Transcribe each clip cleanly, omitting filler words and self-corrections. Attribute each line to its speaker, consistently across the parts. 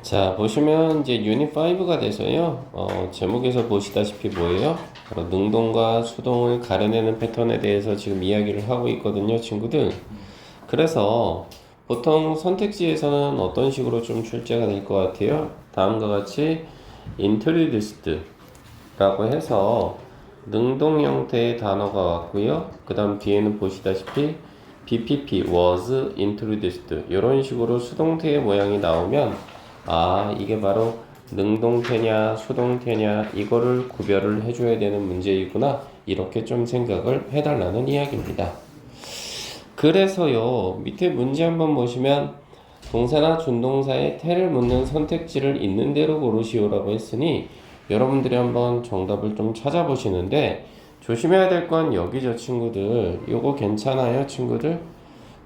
Speaker 1: 자, 보시면 이제 유닛 5가 돼서요. 제목에서 보시다시피 뭐예요? 바로 능동과 수동을 가려내는 패턴에 대해서 지금 이야기를 하고 있거든요, 친구들. 그래서 보통 선택지에서는 어떤 식으로 좀 출제가 될 것 같아요? 다음과 같이 introduced 라고 해서 능동 형태의 단어가 왔고요. 그 다음 뒤에는 보시다시피 BPP was introduced 이런 식으로 수동태의 모양이 나오면 이게 바로 능동태냐 수동태냐 이거를 구별을 해줘야 되는 문제이구나, 이렇게 좀 생각을 해달라는 이야기입니다. 그래서요, 밑에 문제 한번 보시면 동사나 준동사에 태를 묻는 선택지를 있는 대로 고르시오라고 했으니 여러분들이 한번 정답을 좀 찾아보시는데, 조심해야 될 건 여기죠, 친구들. 요거 괜찮아요, 친구들?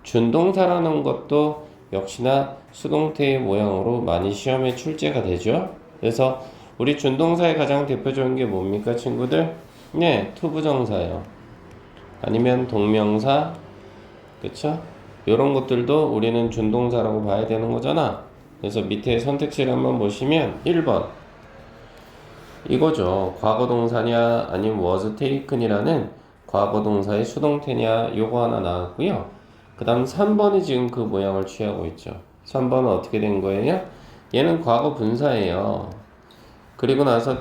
Speaker 1: 준동사라는 것도 역시나 수동태의 모양으로 많이 시험에 출제가 되죠. 그래서 우리 준동사의 가장 대표적인 게 뭡니까, 친구들? 네, 투부정사요. 아니면 동명사, 그쵸? 이런 것들도 우리는 준동사라고 봐야 되는 거잖아. 그래서 밑에 선택지를 한번 보시면 1번 이거죠. 과거동사냐 아니면 was taken이라는 과거동사의 수동태냐, 요거 하나 나왔고요. 그 다음 3번이 지금 그 모양을 취하고 있죠. 3번은 어떻게 된 거예요? 얘는 과거 분사예요. 그리고 나서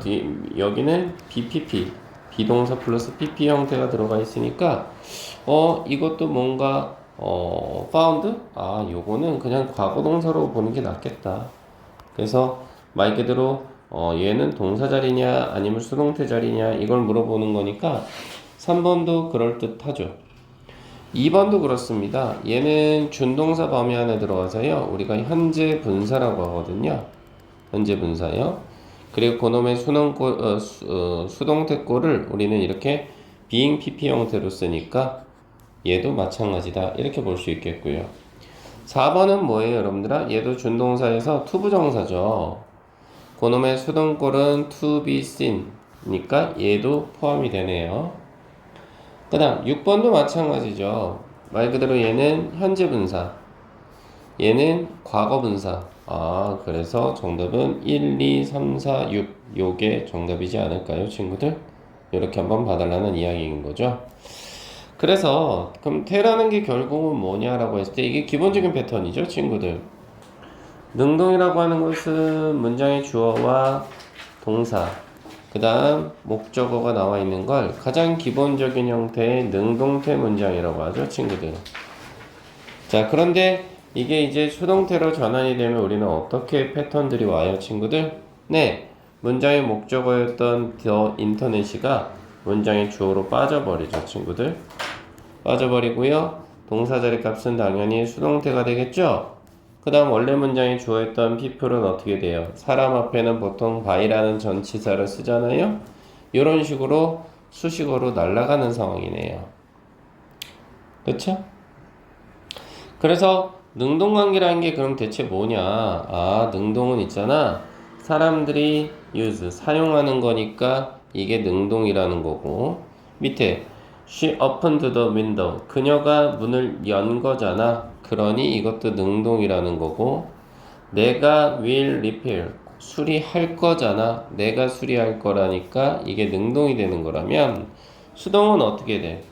Speaker 1: 여기는 BPP, 비동사 플러스 PP 형태가 들어가 있으니까 이것도 뭔가 found? 요거는 그냥 과거 동사로 보는 게 낫겠다. 그래서 말 그대로 얘는 동사 자리냐 아니면 수동태 자리냐 이걸 물어보는 거니까 3번도 그럴듯하죠. 2번도 그렇습니다. 얘는 준동사 범위 안에 들어가서요, 우리가 현재 분사라고 하거든요. 현재 분사요. 그리고 그놈의 수동태 꼴을 우리는 이렇게 being PP 형태로 쓰니까 얘도 마찬가지다, 이렇게 볼 수 있겠고요. 4번은 뭐예요, 여러분들아? 얘도 준동사에서 투부정사죠. 그놈의 수동꼴은 to be seen 니까 얘도 포함이 되네요. 그 다음 6번도 마찬가지죠. 말 그대로 얘는 현재 분사, 얘는 과거 분사. 그래서 정답은 1, 2, 3, 4, 6 요게 정답이지 않을까요, 친구들? 이렇게 한번 봐달라는 이야기인 거죠. 그래서 그럼 태라는 게 결국은 뭐냐라고 했을 때 이게 기본적인 패턴이죠, 친구들. 능동이라고 하는 것은 문장의 주어와 동사, 그 다음 목적어가 나와 있는 걸 가장 기본적인 형태의 능동태 문장이라고 하죠, 친구들. 자, 그런데 이게 이제 수동태로 전환이 되면 우리는 어떻게 패턴들이 와요, 친구들? 네, 문장의 목적어였던 the internet이가 문장의 주어로 빠져버리죠, 친구들. 빠져버리고요. 동사 자리 값은 당연히 수동태가 되겠죠? 그 다음 원래 문장의 주어였던 people은 어떻게 돼요? 사람 앞에는 보통 by라는 전치사를 쓰잖아요? 이런 식으로 수식어로 날아가는 상황이네요. 그쵸? 그래서 능동관계라는 게 그럼 대체 뭐냐? 능동은 있잖아. 사람들이 use, 사용하는 거니까 이게 능동이라는 거고, 밑에 she opened the window, 그녀가 문을 연 거잖아. 그러니 이것도 능동이라는 거고, 내가 will repair, 수리할 거잖아. 내가 수리할 거라니까 이게 능동이 되는 거라면, 수동은 어떻게 돼?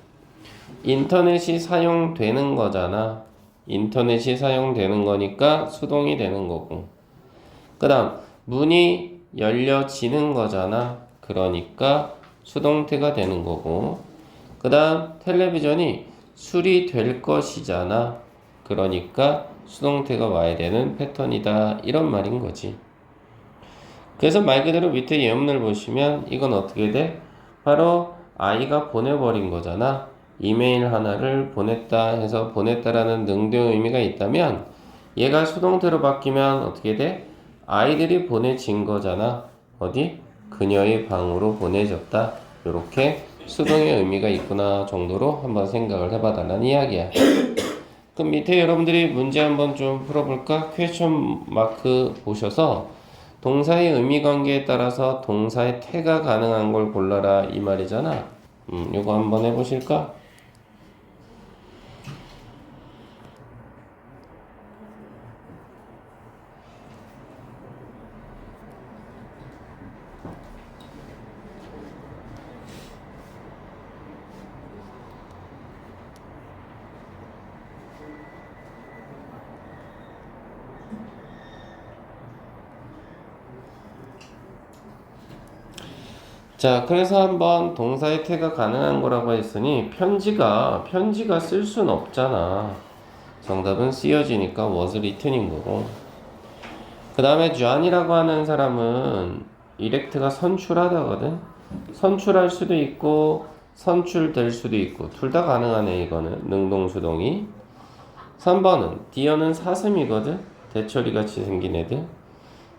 Speaker 1: 인터넷이 사용되는 거잖아. 인터넷이 사용되는 거니까 수동이 되는 거고, 그 다음 문이 열려지는 거잖아. 그러니까 수동태가 되는 거고, 그 다음 텔레비전이 수리될 것이잖아. 그러니까 수동태가 와야 되는 패턴이다, 이런 말인 거지. 그래서 말 그대로 밑에 예문을 보시면 이건 어떻게 돼? 바로 아이가 보내버린 거잖아. 이메일 하나를 보냈다 해서 보냈다라는 능동 의미가 있다면 얘가 수동태로 바뀌면 어떻게 돼? 아이들이 보내진 거잖아. 어디? 그녀의 방으로 보내졌다. 이렇게 수동의 의미가 있구나 정도로 한번 생각을 해봐 달라는 이야기야. 그럼 밑에 여러분들이 문제 한번 좀 풀어볼까? 퀘스천 마크 보셔서 동사의 의미 관계에 따라서 동사의 태가 가능한 걸 골라라, 이 말이잖아. 요거 한번 해보실까? 자, 그래서 한번 동사의 태가 가능한 거라고 했으니 편지가 쓸 순 없잖아. 정답은 C여지니까 was written인 거고. 그 다음에 존이라고 하는 사람은 이렉트가 선출하다거든. 선출할 수도 있고 선출될 수도 있고 둘 다 가능하네. 이거는 능동수동이. 3번은 디어는 사슴이거든. 대처리 같이 생긴 애들.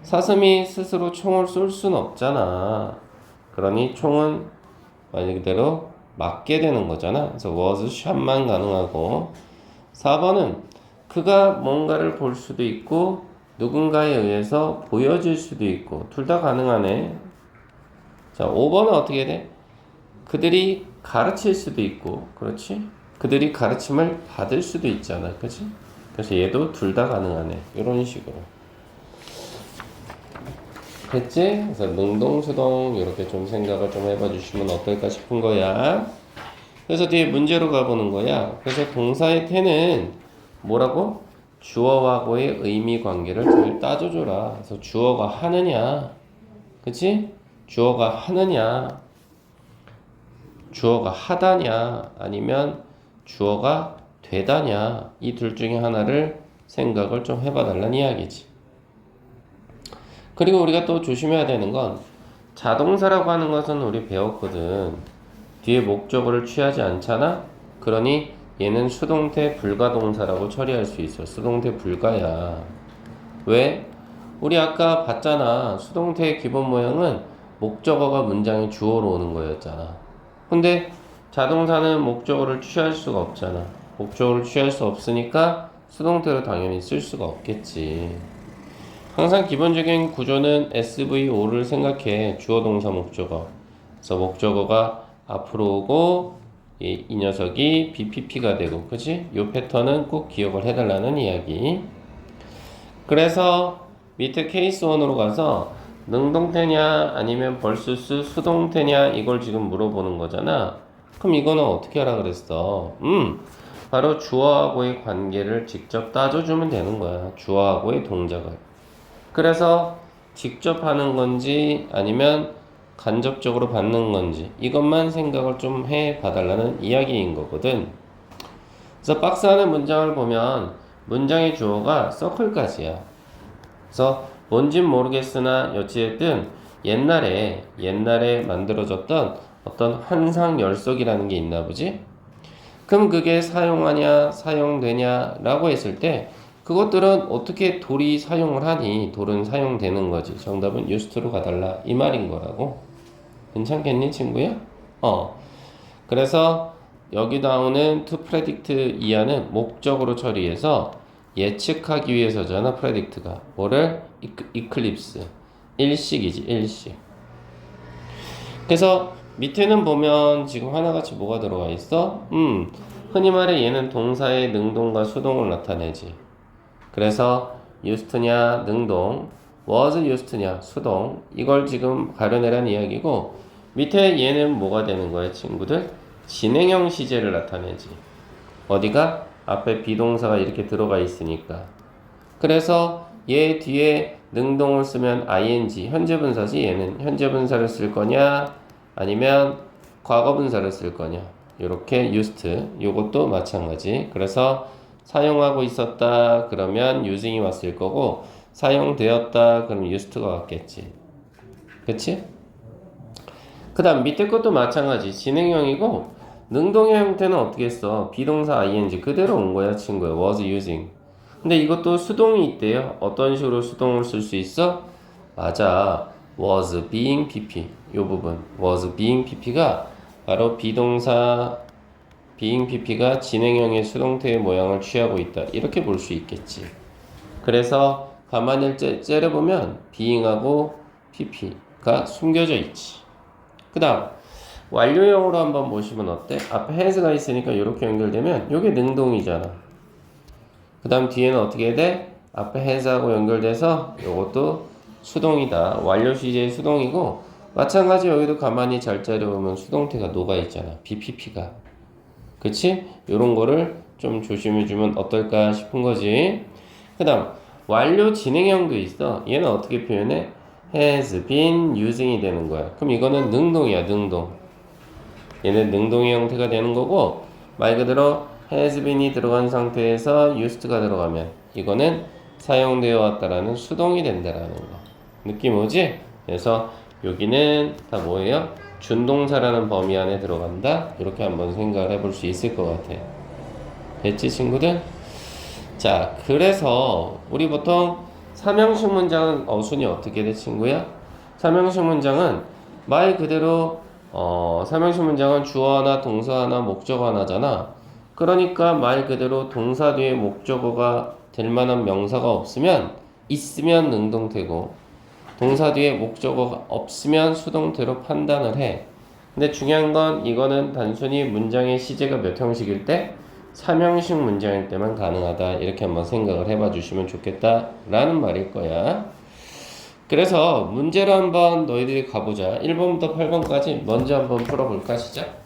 Speaker 1: 사슴이 스스로 총을 쏠 수는 없잖아. 그러니 총은 말 그대로 맞게 되는 거잖아. 그래서 was shot만 가능하고. 4번은 그가 뭔가를 볼 수도 있고 누군가에 의해서 보여질 수도 있고 둘 다 가능하네. 자, 5번은 어떻게 돼? 그들이 가르칠 수도 있고, 그렇지? 그들이 가르침을 받을 수도 있잖아, 그렇지? 그래서 얘도 둘 다 가능하네. 이런 식으로. 됐지? 그래서 능동수동 이렇게 좀 생각을 좀 해봐 주시면 어떨까 싶은 거야. 그래서 뒤에 문제로 가보는 거야. 그래서 동사의 태는 뭐라고? 주어하고의 의미 관계를 잘 따져줘라. 그래서 주어가 하느냐, 그치? 주어가 하느냐, 주어가 하다냐, 아니면 주어가 되다냐, 이 둘 중에 하나를 생각을 좀 해봐 달라는 이야기지. 그리고 우리가 또 조심해야 되는 건 자동사라고 하는 것은 우리 배웠거든. 뒤에 목적어를 취하지 않잖아? 그러니 얘는 수동태 불가동사라고 처리할 수 있어. 수동태 불가야. 왜? 우리 아까 봤잖아. 수동태의 기본 모양은 목적어가 문장의 주어로 오는 거였잖아. 근데 자동사는 목적어를 취할 수가 없잖아. 목적어를 취할 수 없으니까 수동태로 당연히 쓸 수가 없겠지. 항상 기본적인 구조는 SVO를 생각해. 주어 동사 목적어. 그래서 목적어가 앞으로 오고 이 녀석이 BPP가 되고, 그치? 요 패턴은 꼭 기억을 해달라는 이야기. 그래서 밑에 케이스 1으로 가서 능동태냐 아니면 벌스스 수동태냐 이걸 지금 물어보는 거잖아. 그럼 이거는 어떻게 하라 그랬어? 바로 주어하고의 관계를 직접 따져주면 되는 거야. 주어하고의 동작을. 그래서 직접 하는 건지 아니면 간접적으로 받는 건지 이것만 생각을 좀 해 봐달라는 이야기인 거거든. 그래서 박스 안에 문장을 보면 문장의 주어가 서클까지야. 그래서 뭔진 모르겠으나 여찌됐든 옛날에 만들어졌던 어떤 환상열석이라는 게 있나 보지? 그럼 그게 사용하냐 사용되냐 라고 했을 때 그것들은 어떻게 돌이 사용을 하니? 돌은 사용되는 거지. 정답은 used로 가달라 이 말인 거라고. 괜찮겠니 친구야? 그래서 여기 나오는 to predict 이하는 목적으로 처리해서 예측하기 위해서잖아. predict가 뭐를? eclipse 일식이지. 일식. 그래서 밑에는 보면 지금 하나같이 뭐가 들어와 있어? 흔히 말해 얘는 동사의 능동과 수동을 나타내지. 그래서 used냐 능동, was used냐 수동, 이걸 지금 가려내란 이야기고, 밑에 얘는 뭐가 되는 거야 친구들? 진행형 시제를 나타내지. 어디가? 앞에 비동사가 이렇게 들어가 있으니까. 그래서 얘 뒤에 능동을 쓰면 ing 현재 분사지. 얘는 현재 분사를 쓸 거냐 아니면 과거 분사를 쓸 거냐. 이렇게 used, 요것도 마찬가지. 그래서 사용하고 있었다 그러면 using이 왔을 거고, 사용되었다 그러면 used가 왔겠지. 그치? 그 다음 밑에 것도 마찬가지. 진행형이고 능동의 형태는 어떻게 했어? 비동사 ing 그대로 온 거야 친구야. was using. 근데 이것도 수동이 있대요. 어떤 식으로 수동을 쓸 수 있어? 맞아. was being pp. 요 부분 was being pp가 바로 비동사 being pp가 진행형의 수동태의 모양을 취하고 있다. 이렇게 볼 수 있겠지. 그래서 가만히 째려보면 being하고 pp가 숨겨져 있지. 그 다음 완료형으로 한번 보시면 어때? 앞에 has가 있으니까 이렇게 연결되면 이게 능동이잖아. 그 다음 뒤에는 어떻게 돼? 앞에 has하고 연결돼서 이것도 수동이다. 완료 시제의 수동이고, 마찬가지 여기도 가만히 잘 째려보면 수동태가 녹아있잖아. BPP가. 그치? 요런 거를 좀 조심해주면 어떨까 싶은 거지. 그 다음 완료 진행형도 있어. 얘는 어떻게 표현해? has been using이 되는 거야. 그럼 이거는 능동이야, 능동. 얘는 능동의 형태가 되는 거고, 말 그대로 has been이 들어간 상태에서 used가 들어가면 이거는 사용되어 왔다라는 수동이 된다라는 거. 느낌 오지? 그래서 여기는 다 뭐예요? 준동사라는 범위 안에 들어간다. 이렇게 한번 생각을 해볼 수 있을 것 같아. 됐지, 친구들? 자, 그래서 우리 보통 삼형식 문장은 어순이 어떻게 돼, 친구야? 삼형식 문장은 말 그대로 삼형식 문장은 주어 하나, 동사 하나, 목적어 하나잖아. 그러니까 말 그대로 동사 뒤에 목적어가 될 만한 명사가 없으면 있으면 능동태고 동사 뒤에 목적어가 없으면 수동태로 판단을 해. 근데 중요한 건 이거는 단순히 문장의 시제가 몇 형식일 때 3형식 문장일 때만 가능하다. 이렇게 한번 생각을 해봐 주시면 좋겠다 라는 말일 거야. 그래서 문제로 한번 너희들이 가보자. 1번부터 8번까지 먼저 한번 풀어볼까 시작.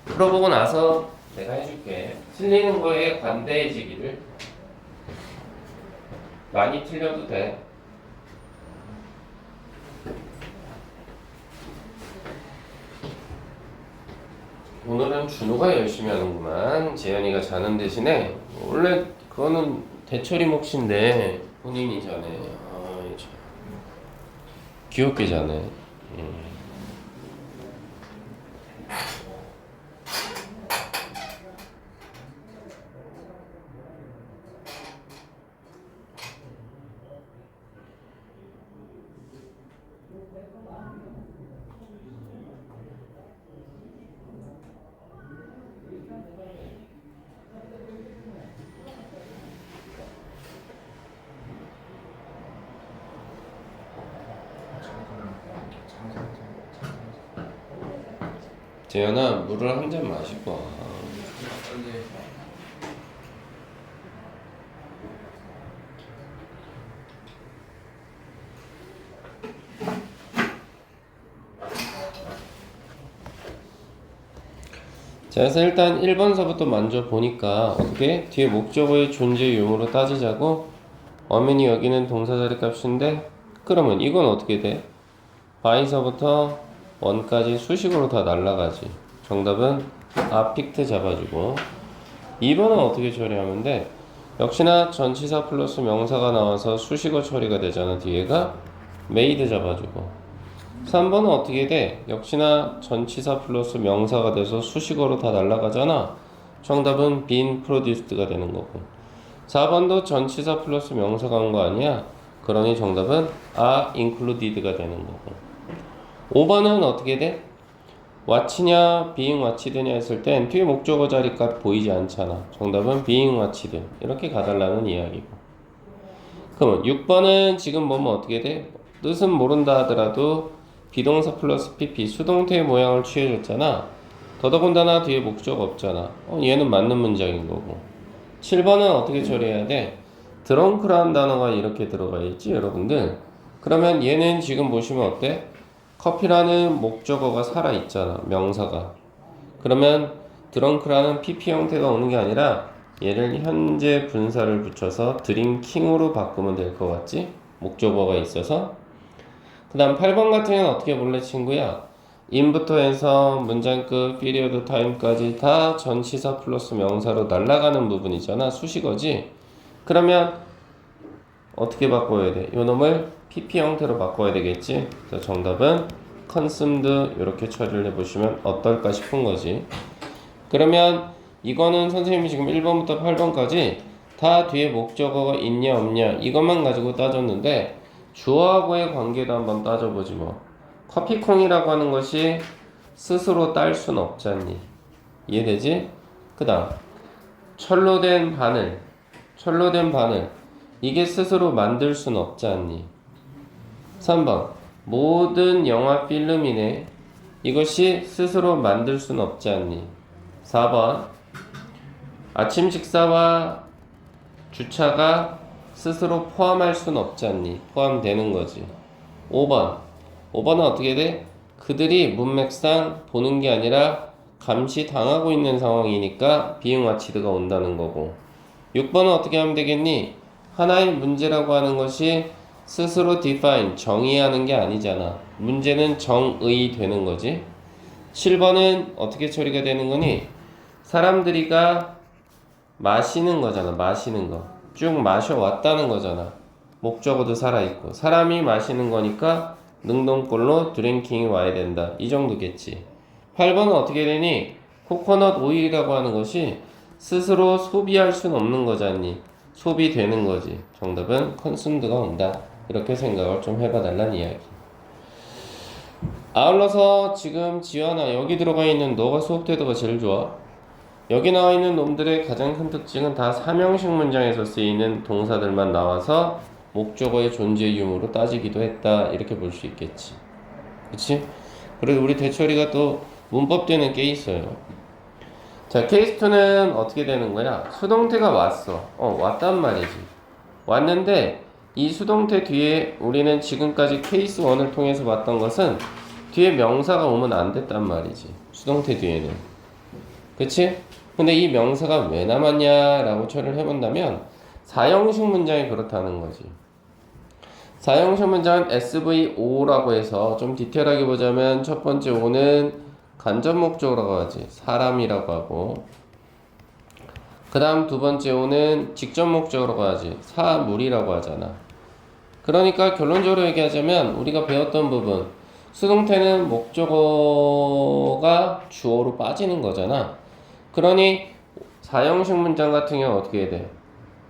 Speaker 1: 풀어보고 나서 내가 해줄게. 틀리는 거에 관대해지기를. 많이 틀려도 돼. 오늘은 준호가 열심히 하는구만. 재현이가 자는 대신에 원래 그거는 대처리 몫인데 본인이 자네. 아이 참. 귀엽게 자네. 재현아 물을 한 잔 마시고 와. 자, 그래서 일단 1번서부터 먼저 보니까 어떻게 뒤에 목적어의 존재 유무로 따지자고 어민이 여기는 동사 자리 값인데 그러면 이건 어떻게 돼? by서부터 원까지 수식으로 다 날라가지. 정답은 아픽트 잡아주고 2번은 어떻게 처리하면 돼? 역시나 전치사 플러스 명사가 나와서 수식어 처리가 되잖아. 뒤에가 made 잡아주고 3번은 어떻게 돼? 역시나 전치사 플러스 명사가 돼서 수식어로 다 날아가잖아. 정답은 been produced가 되는 거고 4번도 전치사 플러스 명사가 온 거 아니야? 그러니 정답은 are included가 되는 거고 5번은 어떻게 돼? what냐 being watched냐 했을 땐 뒤에 목적어 자리 값 보이지 않잖아. 정답은 being watched 이렇게 가달라는 이야기고 그러면 6번은 지금 뭐면 어떻게 돼? 뜻은 모른다 하더라도 비동사 플러스 pp 수동태의 모양을 취해줬잖아. 더더군다나 뒤에 목적 없잖아. 얘는 맞는 문장인 거고 7번은 어떻게 처리해야 돼? 드렁크라는 단어가 이렇게 들어가 있지 여러분들. 그러면 얘는 지금 보시면 어때? 커피라는 목적어가 살아있잖아. 명사가. 그러면 드렁크라는 pp 형태가 오는 게 아니라 얘를 현재 분사를 붙여서 드링킹으로 바꾸면 될 것 같지? 목적어가 있어서. 그 다음 8번 같은 경우는 어떻게 볼래 친구야? in부터 해서 문장 끝, period time까지 다 전치사 플러스 명사로 날아가는 부분이잖아. 수식어지? 그러면 어떻게 바꿔야 돼? 요 놈을 pp 형태로 바꿔야 되겠지? 그래서 정답은 consumed 이렇게 처리를 해보시면 어떨까 싶은 거지. 그러면 이거는 선생님이 지금 1번부터 8번까지 다 뒤에 목적어가 있냐 없냐 이것만 가지고 따졌는데 주어하고의 관계도 한번 따져보지 뭐. 커피콩이라고 하는 것이 스스로 딸 순 없잖니. 이해되지? 그 다음 철로 된 바늘 이게 스스로 만들 순 없지 않니. 3번 모든 영화 필름이네 이것이 스스로 만들 순 없지 않니. 4번 아침 식사와 주차가 스스로 포함할 순 없지 않니. 포함되는 거지. 5번은 어떻게 돼? 그들이 문맥상 보는 게 아니라 감시당하고 있는 상황이니까 being watched가 온다는 거고 6번은 어떻게 하면 되겠니? 하나의 문제라고 하는 것이 스스로 define, 정의하는 게 아니잖아. 문제는 정의 되는 거지. 7번은 어떻게 처리가 되는 거니? 사람들이가 마시는 거잖아. 마시는 거. 쭉 마셔왔다는 거잖아. 목적어도 살아있고. 사람이 마시는 거니까 능동꼴로 드링킹이 와야 된다. 이 정도겠지. 8번은 어떻게 되니? 코코넛 오일이라고 하는 것이 스스로 소비할 수는 없는 거잖니. 소비되는 거지. 정답은 컨숨드가 온다. 이렇게 생각을 좀 해봐달란 이야기. 아울러서 지금 지연아 여기 들어가 있는 너가 수업 태도가 제일 좋아. 여기 나와 있는 놈들의 가장 큰 특징은 다 삼형식 문장에서 쓰이는 동사들만 나와서 목적어의 존재 유무로 따지기도 했다. 이렇게 볼 수 있겠지. 그치? 그래도 우리 대처리가 또 문법되는 게 있어요. 자, 케이스 2는 어떻게 되는 거야? 수동태가 왔어. 왔단 말이지. 왔는데 이 수동태 뒤에 우리는 지금까지 케이스 1을 통해서 봤던 것은 뒤에 명사가 오면 안 됐단 말이지. 수동태 뒤에는. 그치? 근데 이 명사가 왜 남았냐라고 처리를 해본다면 사형식 문장이 그렇다는 거지. 사형식 문장은 SVO라고 해서 좀 디테일하게 보자면 첫 번째 O는 간접 목적어라고 하지. 사람이라고 하고 그 다음 두 번째 O는 직접 목적어라고 하지. 사물이라고 하잖아. 그러니까 결론적으로 얘기하자면 우리가 배웠던 부분 수동태는 목적어가 주어로 빠지는 거잖아. 그러니 사형식 문장 같은 경우는 어떻게 해야 돼?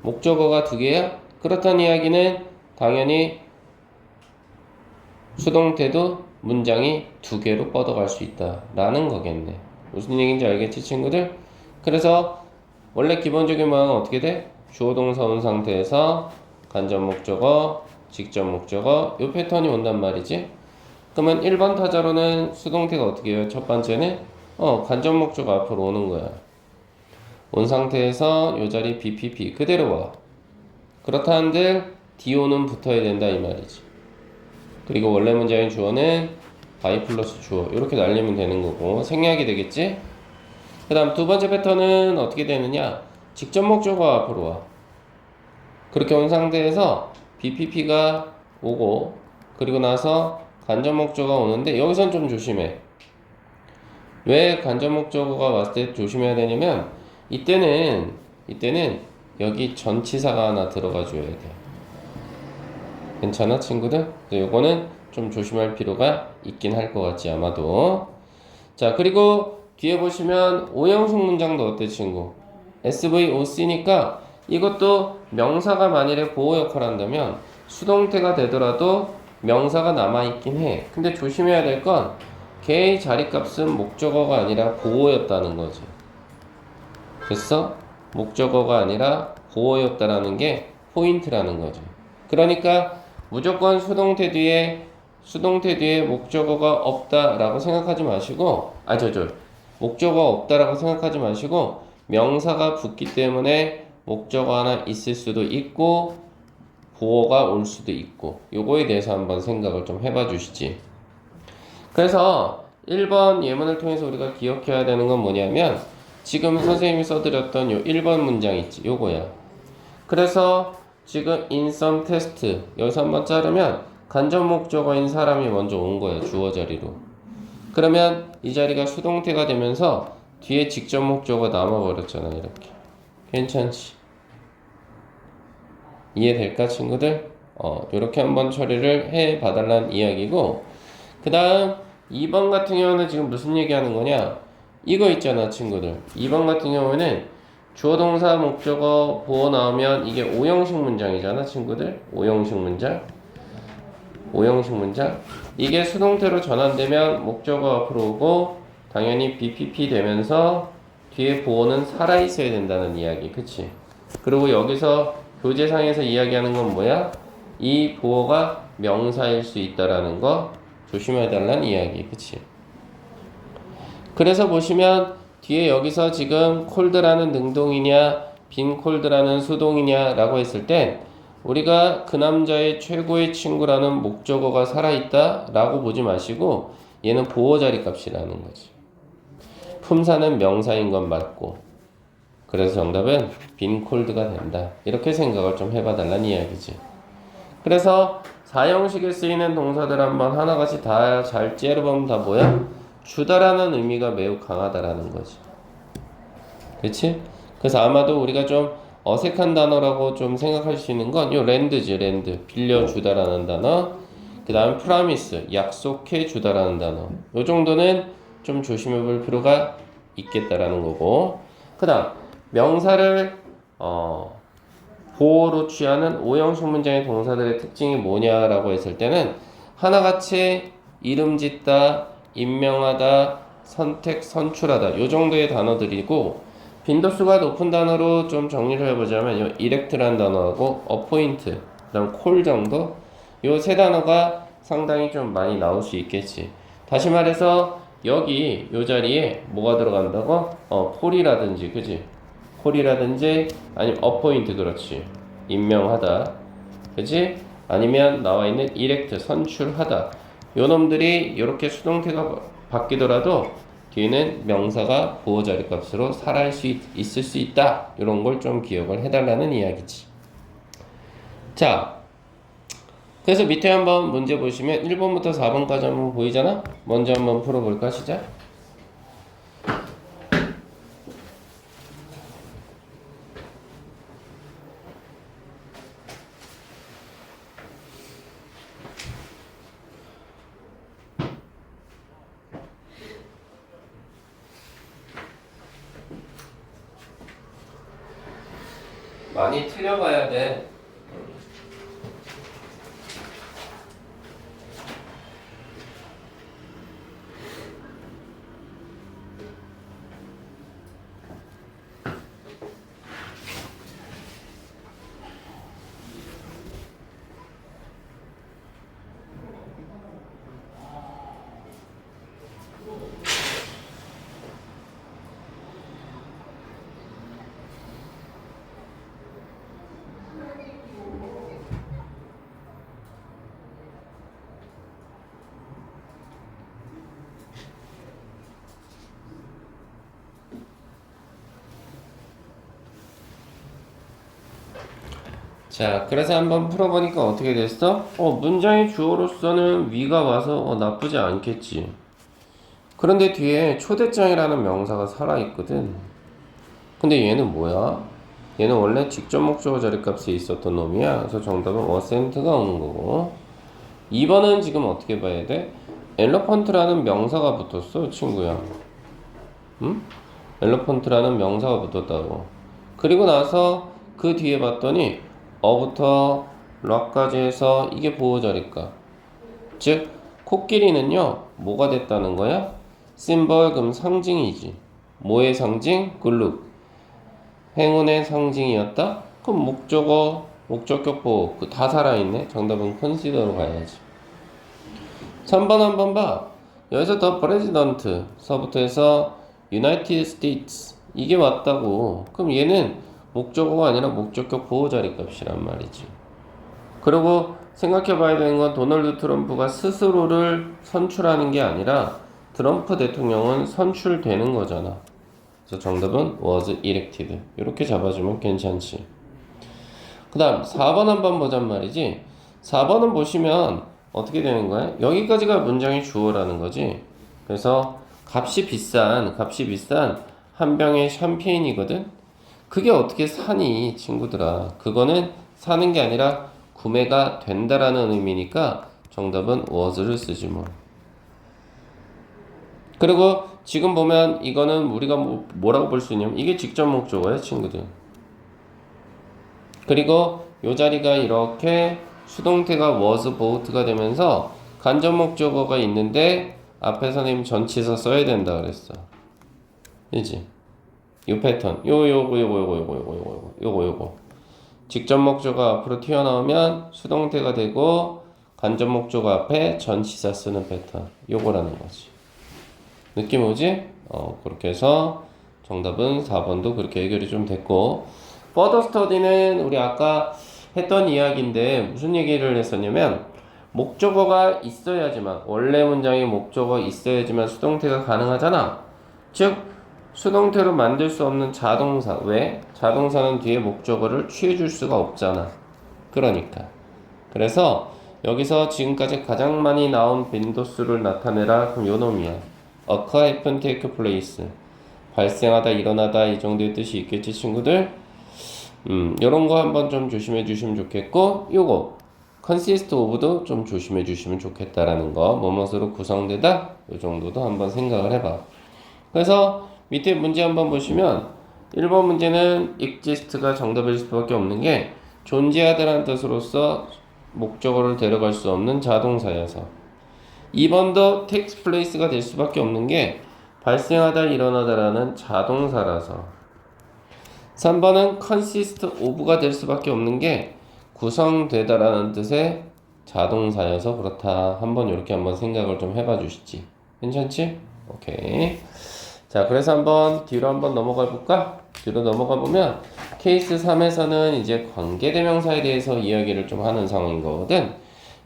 Speaker 1: 목적어가 두 개야? 그렇다는 이야기는 당연히 수동태도 문장이 두 개로 뻗어갈 수 있다 라는 거겠네. 무슨 얘기인지 알겠지 친구들? 그래서 원래 기본적인 모양은 어떻게 돼? 주어 동사 온 상태에서 간접 목적어, 직접 목적어 요 패턴이 온단 말이지. 그러면 1번 타자로는 수동태가 어떻게 해요? 첫 번째는 간접 목적어 앞으로 오는 거야. 온 상태에서 요 자리 BPP 그대로 와. 그렇다 한들 DO는 붙어야 된다 이 말이지. 그리고 원래 문장인 주어는 by 플러스 주어 이렇게 날리면 되는 거고 생략이 되겠지? 그 다음 두 번째 패턴은 어떻게 되느냐? 직접 목적어 앞으로 와. 그렇게 온 상태에서 BPP가 오고 그리고 나서 간접 목적어가 오는데 여기선 좀 조심해. 왜 간접 목적어가 왔을 때 조심해야 되냐면 이때는 여기 전치사가 하나 들어가 줘야 돼. 괜찮아 친구들? 요거는 좀 조심할 필요가 있긴 할 것 같지 아마도. 자 그리고 뒤에 보시면 오형식 문장도 어때 친구? SVOC니까 이것도 명사가 만일에 보호 역할을 한다면 수동태가 되더라도 명사가 남아있긴 해. 근데 조심해야 될 건 걔의 자리값은 목적어가 아니라 보호였다는 거지. 됐어? 목적어가 아니라 보호였다라는 게 포인트라는 거지. 그러니까 무조건 수동태 뒤에 목적어가 없다라고 생각하지 마시고 목적어가 없다라고 생각하지 마시고 명사가 붙기 때문에 목적어 하나 있을 수도 있고 보호가 올 수도 있고 요거에 대해서 한번 생각을 좀 해봐 주시지. 그래서 1번 예문을 통해서 우리가 기억해야 되는 건 뭐냐면 지금 선생님이 써드렸던 요 1번 문장 있지 요거야. 그래서 지금 in some test 여기서 한번 자르면 간접 목적어인 사람이 먼저 온 거예요. 주어 자리로. 그러면 이 자리가 수동태가 되면서 뒤에 직접 목적어 남아버렸잖아. 이렇게. 괜찮지? 이해될까 친구들? 요렇게 한번 처리를 해 봐달라는 이야기고 그 다음 2번 같은 경우는 지금 무슨 얘기하는 거냐? 이거 있잖아 친구들. 2번 같은 경우에는 주어 동사 목적어 보호 나오면 이게 오형식 문장이잖아 친구들. 오형식 문장 이게 수동태로 전환되면 목적어 앞으로 오고 당연히 BPP 되면서 뒤에 보호는 살아있어야 된다는 이야기 그치? 그리고 여기서 교재상에서 이야기하는 건 뭐야? 이 보호가 명사일 수 있다라는 거 조심해달라는 이야기 그치? 그래서 보시면 뒤에 여기서 지금 콜드라는 능동이냐 빈 콜드라는 수동이냐 라고 했을 땐 우리가 그 남자의 최고의 친구라는 목적어가 살아있다 라고 보지 마시고 얘는 보호 자리 값이라는 거지. 품사는 명사인 건 맞고 그래서 정답은 빈 콜드가 된다. 이렇게 생각을 좀 해봐 달라는 이야기지. 그래서 사형식에 쓰이는 동사들 한번 하나같이 다 잘 째려보면 다 뭐야? 주다라는 의미가 매우 강하다라는 거지. 그치? 그래서 아마도 우리가 좀 어색한 단어라고 좀 생각할 수 있는 건 요 렌드지, 렌드. 빌려주다라는 단어. 그 다음 프라미스, 약속해 주다라는 단어. 요 정도는 좀 조심해 볼 필요가 있겠다라는 거고. 그 다음, 명사를, 보호로 취하는 오형식 문장의 동사들의 특징이 뭐냐라고 했을 때는 하나같이 이름 짓다, 임명하다, 선택, 선출하다 요 정도의 단어들이고 빈도수가 높은 단어로 좀 정리를 해보자면 요 erect라는 단어하고 appoint, 그다음 call 정도 요 세 단어가 상당히 좀 많이 나올 수 있겠지. 다시 말해서 여기 요 자리에 뭐가 들어간다고? call이라든지 그지? 콜이라든지 아니면 어포인트 그렇지 임명하다 그지 아니면 나와 있는 이렉트 선출하다 요 놈들이 이렇게 수동태가 바뀌더라도 뒤에는 명사가 보호 자리 값으로 살아있을 있을 수 있다 이런 걸 좀 기억을 해달라는 이야기지. 자 그래서 밑에 한번 문제 보시면 1번부터 4번까지 한번 보이잖아. 먼저 한번 풀어볼까 시작. 많이 틀려봐야 돼. 자, 그래서 한번 풀어보니까 어떻게 됐어? 문장의 주어로서는 위가 와서 나쁘지 않겠지. 그런데 뒤에 초대장이라는 명사가 살아있거든. 근데 얘는 뭐야? 얘는 원래 직접 목적어 자리값에 있었던 놈이야. 그래서 정답은 wasn't가 오는 거고. 2번은 지금 어떻게 봐야 돼? 엘러펀트라는 명사가 붙었어, 친구야. 응? 엘러펀트라는 명사가 붙었다고. 그리고 나서 그 뒤에 봤더니 어부터 락까지 해서 이게 보호자리값. 즉 코끼리는요 뭐가 됐다는 거야? 심벌 그럼 상징이지. 뭐의 상징? 글룩. 행운의 상징이었다? 그럼 목적어, 목적격 보호 다 살아있네. 정답은 컨시더로 가야지. 3번 한번 봐. 여기서 더 프레지던트 서부터 해서 유나이티드 스테이츠 이게 왔다고. 그럼 얘는 목적어가 아니라 목적격 보호 자리 값이란 말이지. 그리고 생각해 봐야 되는 건 도널드 트럼프가 스스로를 선출하는 게 아니라 트럼프 대통령은 선출되는 거잖아. 그래서 정답은 was elected. 이렇게 잡아주면 괜찮지. 그 다음 4번 한번 보잔 말이지. 4번은 보시면 어떻게 되는 거야? 여기까지가 문장의 주어라는 거지. 그래서 값이 비싼 한 병의 샴페인이거든. 그게 어떻게 사니 친구들아. 그거는 사는 게 아니라 구매가 된다라는 의미니까 정답은 was를 쓰지 뭐. 그리고 지금 보면 이거는 우리가 뭐라고 볼 수 있냐면 이게 직접 목적어야 친구들. 그리고 요 자리가 이렇게 수동태가 was, bought가 되면서 간접 목적어가 있는데 앞에 선생님 전치사 써야 된다 그랬어. 그지? 요 패턴. 요거. 직접 목적어 앞으로 튀어나오면 수동태가 되고 간접 목적어 앞에 전치사 쓰는 패턴. 요거라는 거지. 느낌 오지? 그렇게 해서 정답은 4번도 그렇게 해결이 좀 됐고 further study는 우리 아까 했던 이야기인데 무슨 얘기를 했었냐면 목적어가 있어야지만 원래 문장에 목적어 있어야지만 수동태가 가능하잖아. 즉 수동태로 만들 수 없는 자동사. 왜? 자동사는 뒤에 목적어를 취해줄 수가 없잖아. 그러니까 그래서 여기서 지금까지 가장 많이 나온 빈도수를 나타내라. 그럼 요 놈이야. occur, happen, take place. 발생하다, 일어나다 이 정도의 뜻이 있겠지 친구들. 요런 거 한번 좀 조심해 주시면 좋겠고, 요거 consist of도 좀 조심해 주시면 좋겠다라는 거. 뭐뭇으로 구성되다 요 정도도 한번 생각을 해봐. 그래서 밑에 문제 한번 보시면 1번 문제는 exist가 정답일 수밖에 없는 게 존재하다라는 뜻으로서 목적어를 데려갈 수 없는 자동사여서, 2번도 takes place가 될 수밖에 없는 게 발생하다 일어나다라는 자동사라서, 3번은 consist of가 될 수밖에 없는 게 구성되다라는 뜻의 자동사여서 그렇다. 한번 이렇게 한번 생각을 좀 해봐 주시지. 괜찮지? 오케이. 자, 그래서 한번 뒤로 한번 넘어가 볼까? 뒤로 넘어가 보면 케이스 3에서는 이제 관계대명사에 대해서 이야기를 좀 하는 상황인 거거든.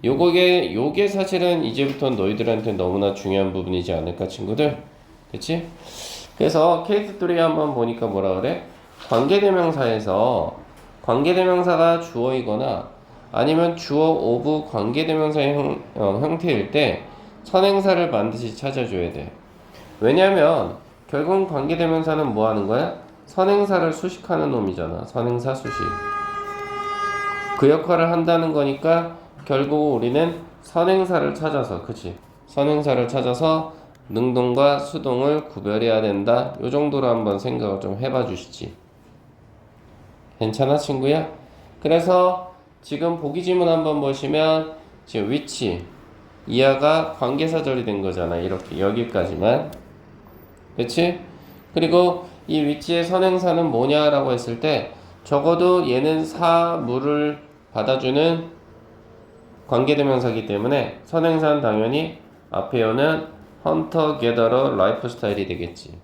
Speaker 1: 요게 사실은 이제부터 너희들한테 너무나 중요한 부분이지 않을까 친구들? 그치? 그래서 케이스 3 한번 보니까 뭐라 그래? 관계대명사에서 관계대명사가 주어이거나 아니면 주어 오브 관계대명사의 형태일 때 선행사를 반드시 찾아줘야 돼. 왜냐면 결국 관계대명사는 뭐 하는 거야? 선행사를 수식하는 놈이잖아. 선행사 수식. 그 역할을 한다는 거니까 결국 우리는 선행사를 찾아서, 그치? 선행사를 찾아서 능동과 수동을 구별해야 된다. 요 정도로 한번 생각을 좀 해봐 주시지. 괜찮아 친구야? 그래서 지금 보기 지문 한번 보시면 지금 위치 이하가 관계사절이 된 거잖아. 이렇게 여기까지만. 그치? 그리고 이 위치의 선행사는 뭐냐라고 했을 때 적어도 얘는 사물을 받아주는 관계대명사이기 때문에 선행사는 당연히 앞에 오는 헌터, 게더러, 라이프 스타일이 되겠지.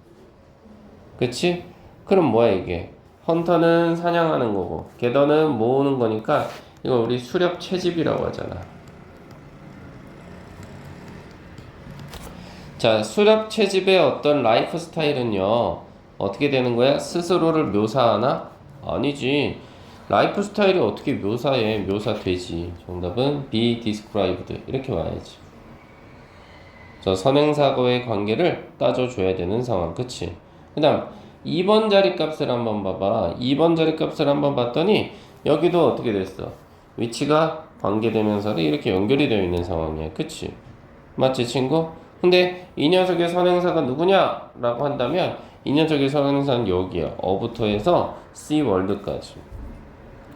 Speaker 1: 그치? 그럼 뭐야 이게? 헌터는 사냥하는 거고 게더는 모으는 거니까 이거 우리 수렵 채집이라고 하잖아. 자, 수렵 채집의 어떤 라이프 스타일은요 어떻게 되는 거야? 스스로를 묘사하나? 아니지. 라이프 스타일이 어떻게 묘사해? 묘사되지. 정답은 be described 이렇게 와야지. 저 선행사고의 관계를 따져줘야 되는 상황. 그치? 그 다음 2번 자리 값을 한번 봐봐. 2번 자리 값을 한번 봤더니 여기도 어떻게 됐어? 위치가 관계대명사로 이렇게 연결이 되어 있는 상황이야. 그치? 맞지 친구? 근데 이 녀석의 선행사가 누구냐? 라고 한다면 이 녀석의 선행사는 여기야. 어부터 해서 C 월드까지.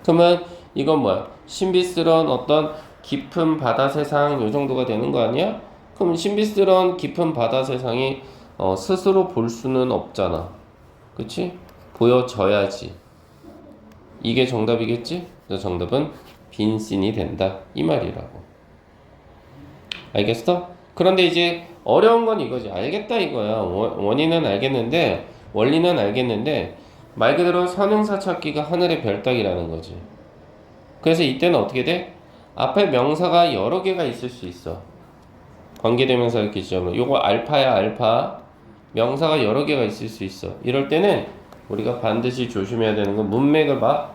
Speaker 1: 그러면 이건 뭐야? 신비스러운 어떤 깊은 바다 세상 요 정도가 되는 거 아니야? 그럼 신비스러운 깊은 바다 세상이 스스로 볼 수는 없잖아. 그치? 보여져야지. 이게 정답이겠지? 그래서 정답은 빈씬이 된다. 이 말이라고. 알겠어? 그런데 이제 어려운 건 이거지. 알겠다 이거야. 원인은 알겠는데, 원리는 알겠는데, 말 그대로 선행사 찾기가 하늘의 별 따기라는 거지. 그래서 이때는 어떻게 돼? 앞에 명사가 여러 개가 있을 수 있어. 관계대명사 기점으로. 요거 알파야, 알파. 명사가 여러 개가 있을 수 있어. 이럴 때는 우리가 반드시 조심해야 되는 건 문맥을 봐.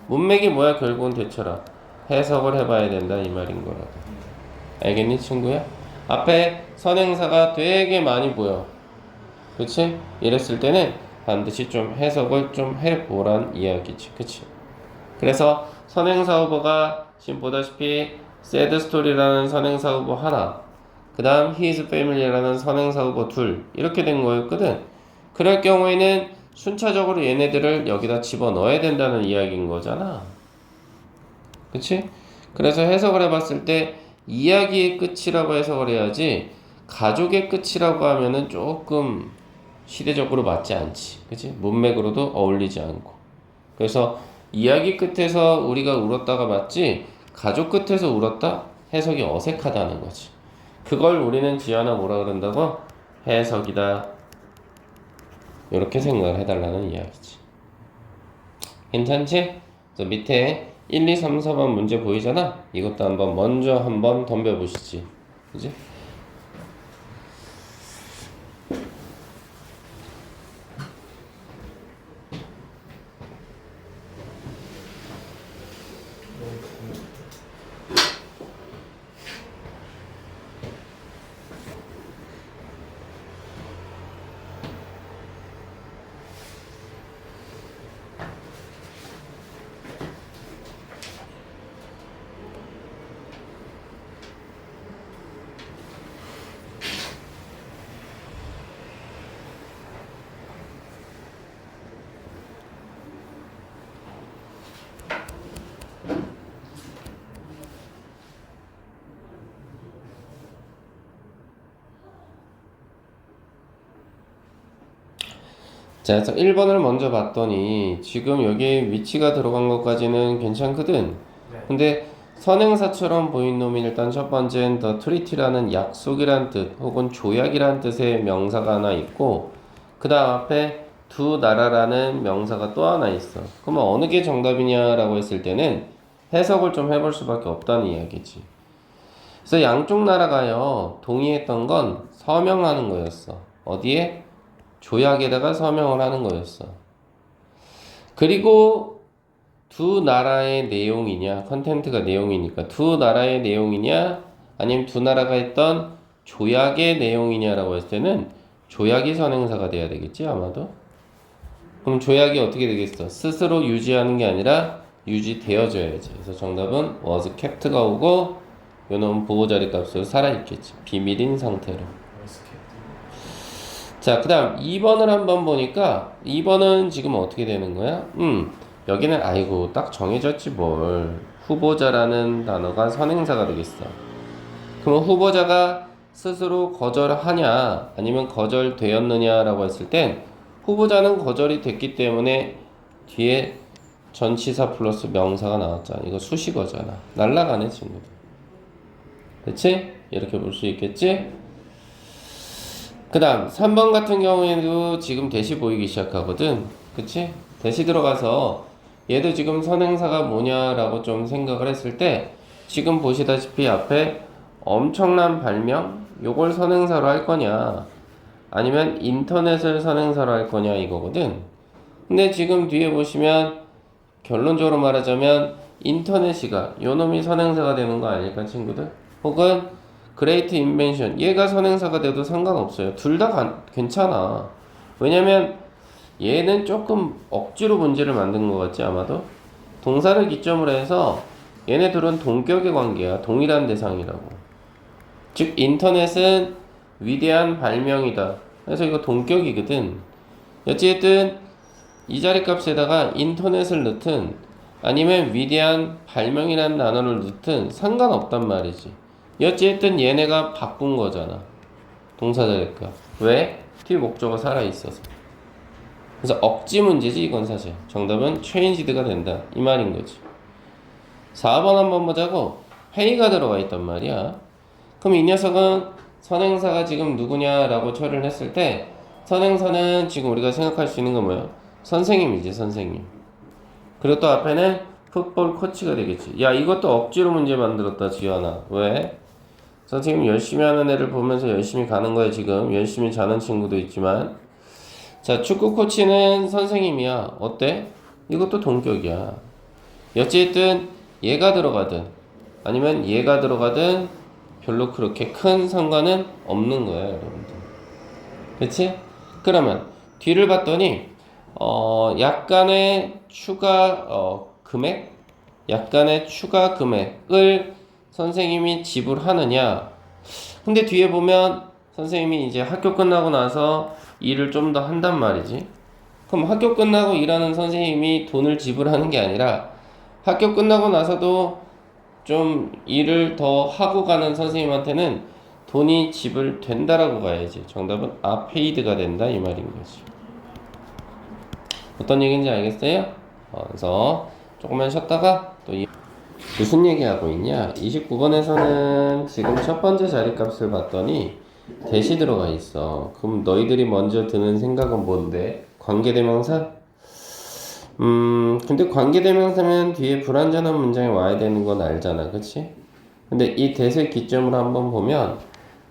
Speaker 1: 문맥이 뭐야? 결국은 되쳐라. 해석을 해봐야 된다 이 말인 거라고. 알겠니 친구야? 앞에 선행사가 되게 많이 보여. 그치? 이랬을 때는 반드시 좀 해석을 좀 해보란 이야기지. 그치? 그래서 선행사 후보가 지금 보다시피 sad story라는 선행사 후보 하나, 그 다음 his family라는 선행사 후보 둘, 이렇게 된 거였거든. 그럴 경우에는 순차적으로 얘네들을 여기다 집어넣어야 된다는 이야기인 거잖아. 그치? 그래서 해석을 해봤을 때 이야기의 끝이라고 해석을 해야지 가족의 끝이라고 하면은 조금 시대적으로 맞지 않지. 그치? 문맥으로도 어울리지 않고. 그래서 이야기 끝에서 우리가 울었다가 맞지 가족 끝에서 울었다? 해석이 어색하다는 거지. 그걸 우리는 지연아 뭐라 그런다고? 해석이다. 이렇게 생각을 해달라는 이야기지. 괜찮지? 그래서 밑에 1, 2, 3, 4번 문제 보이잖아? 이것도 먼저 한번 덤벼보시지. 그지? 자, 그래서 1번을 먼저 봤더니 지금 여기 위치가 들어간 것까지는 괜찮거든.
Speaker 2: 네.
Speaker 1: 근데 선행사처럼 보인 놈이 일단 첫 번째는 the treaty라는 약속이란 뜻 혹은 조약이란 뜻의 명사가 하나 있고 그 다음 앞에 두 나라라는 명사가 또 하나 있어. 그러면 어느 게 정답이냐라고 했을 때는 해석을 좀 해볼 수밖에 없다는 이야기지. 그래서 양쪽 나라가요 동의했던 건 서명하는 거였어. 어디에? 조약에다가 서명을 하는 거였어. 그리고 두 나라의 내용이냐, 컨텐트가 내용이니까 두 나라의 내용이냐, 아니면 두 나라가 했던 조약의 내용이냐라고 했을 때는 조약이 선행사가 돼야 되겠지, 아마도. 그럼 조약이 어떻게 되겠어? 스스로 유지하는 게 아니라 유지되어져야지. 그래서 정답은 was kept가 오고 요놈 보호자리 값으로 살아있겠지. 비밀인 상태로. 자, 그 다음 2번을 한번 보니까 2번은 지금 어떻게 되는 거야? 여기는 아이고 딱 정해졌지 뭘. 후보자라는 단어가 선행사가 되겠어. 그럼 후보자가 스스로 거절하냐 아니면 거절되었느냐라고 했을 땐 후보자는 거절이 됐기 때문에 뒤에 전치사 플러스 명사가 나왔잖아. 이거 수식어잖아. 날라가네 친구들. 그치? 이렇게 볼 수 있겠지? 그 다음 3번 같은 경우에도 지금 대시 보이기 시작하거든. 그치? 대시 들어가서 얘도 지금 선행사가 뭐냐라고 좀 생각을 했을 때 지금 보시다시피 앞에 엄청난 발명? 요걸 선행사로 할 거냐 아니면 인터넷을 선행사로 할 거냐 이거거든. 근데 지금 뒤에 보시면 결론적으로 말하자면 인터넷이가 요놈이 선행사가 되는 거 아닐까 친구들? 혹은 그레이트 인벤션 얘가 선행사가 돼도 상관없어요. 둘 다 괜찮아. 왜냐면 얘는 조금 억지로 문제를 만든 것 같지 아마도. 동사를 기점으로 해서 얘네 둘은 동격의 관계야. 동일한 대상이라고. 즉 인터넷은 위대한 발명이다. 그래서 이거 동격이거든. 어쨌든 이 자리 값에다가 인터넷을 넣든 아니면 위대한 발명이라는 단어를 넣든 상관없단 말이지. 어쨌든 얘네가 바꾼 거잖아. 동사 자리값. 왜? 뒤 목적어 살아있어서. 그래서 억지 문제지 이건 사실. 정답은 changed가 된다. 이 말인 거지. 4번 한번 보자고. 회의가 들어가 있단 말이야. 그럼 이 녀석은 선행사가 지금 누구냐라고 처리를 했을 때 선행사는 지금 우리가 생각할 수 있는 건 뭐예요? 선생님이지 선생님. 그리고 또 앞에는 풋볼 코치가 되겠지. 야 이것도 억지로 문제 만들었다 지연아. 왜? 선생님 열심히 하는 애를 보면서 열심히 가는 거야 지금. 열심히 자는 친구도 있지만 자 축구 코치는 선생님이야. 어때? 이것도 동격이야. 어쨌든 얘가 들어가든 아니면 얘가 들어가든 별로 그렇게 큰 상관은 없는 거야 여러분들. 그치? 그러면 뒤를 봤더니 약간의 추가 금액? 약간의 추가 금액을 선생님이 지불하느냐? 근데 뒤에 보면 선생님이 이제 학교 끝나고 나서 일을 좀 더 한단 말이지. 그럼 학교 끝나고 일하는 선생님이 돈을 지불하는 게 아니라 학교 끝나고 나서도 좀 일을 더 하고 가는 선생님한테는 돈이 지불된다라고 가야지. 정답은 paid가 된다 이 말인 거지. 어떤 얘기인지 알겠어요? 그래서 조금만 쉬었다가 또 무슨 얘기하고 있냐? 29번에서는 지금 첫 번째 자리값을 봤더니 대시 들어가 있어. 그럼 너희들이 먼저 드는 생각은 뭔데? 관계대명사? 근데 관계대명사면 뒤에 불완전한 문장이 와야 되는 건 알잖아. 그치? 근데 이 대세 기점으로 한번 보면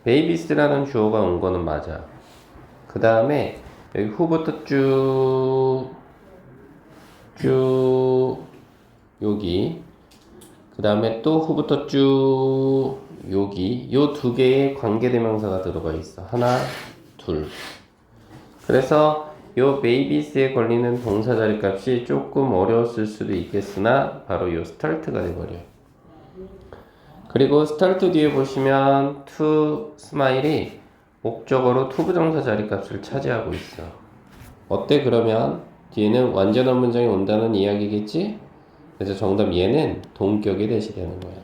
Speaker 1: 베이비스라는 주어가 온 거는 맞아. 그 다음에 여기 후부터 쭉 여기 그 다음에 또 후부터 쭉 여기 요 두 개의 관계대명사가 들어가 있어. 하나, 둘. 그래서 요 베이비스에 걸리는 동사 자리 값이 조금 어려웠을 수도 있겠으나 바로 요 스타트가 돼버려요. 그리고 스타트 뒤에 보시면 to 스마일이 목적어로 to 부정사 자리 값을 차지하고 있어. 어때 그러면? 뒤에는 완전한 문장이 온다는 이야기겠지? 그래서 정답 얘는 동격이 대시되는 거야.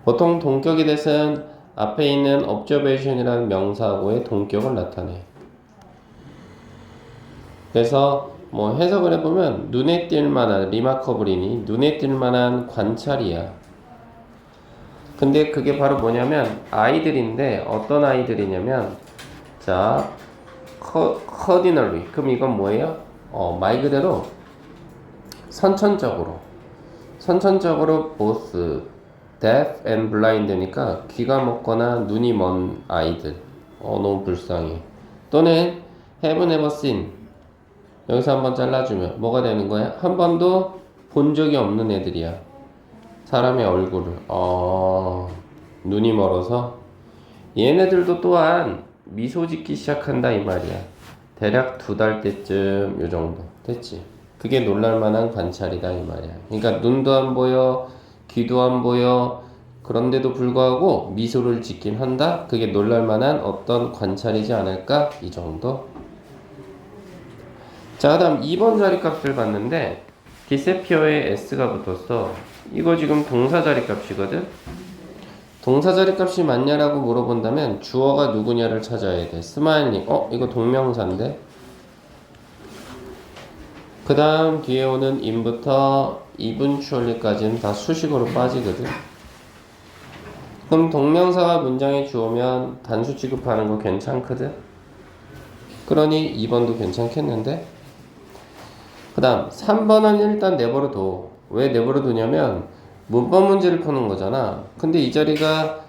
Speaker 1: 보통 동격이 대신 앞에 있는 observation이라는 명사하고의 동격을 나타내. 그래서 뭐 해석을 해보면 눈에 띌 만한 리마커블이니 눈에 띌 만한 관찰이야. 근데 그게 바로 뭐냐면 아이들인데 어떤 아이들이냐면 자 커디널리 그럼 이건 뭐예요? 말 그대로 선천적으로 both deaf and blind니까 귀가 먹거나 눈이 먼 아이들 너무 불쌍해. 또는 have never seen 여기서 한번 잘라주면 뭐가 되는 거야? 한 번도 본 적이 없는 애들이야. 사람의 얼굴을 눈이 멀어서 얘네들도 또한 미소 짓기 시작한다 이 말이야. 대략 2달 때쯤 요 정도 됐지. 그게 놀랄만한 관찰이다 이 말이야. 그러니까 눈도 안 보여 귀도 안 보여 그런데도 불구하고 미소를 짓긴 한다. 그게 놀랄만한 어떤 관찰이지 않을까 이 정도. 자, 다음 2번 자리값을 봤는데 disappear에 s가 붙었어. 이거 지금 동사 자리값이거든. 동사 자리값이 맞냐라고 물어본다면 주어가 누구냐를 찾아야 돼. 스마일링. 이거 동명사인데. 그 다음 뒤에 오는 in부터 eventually까지는 다 수식어로 빠지거든. 그럼 동명사가 문장에 주어면 단수 취급하는 거 괜찮거든. 그러니 2번도 괜찮겠는데. 그 다음 3번은 일단 내버려둬. 왜 내버려두냐면 문법 문제를 푸는 거잖아. 근데 이 자리가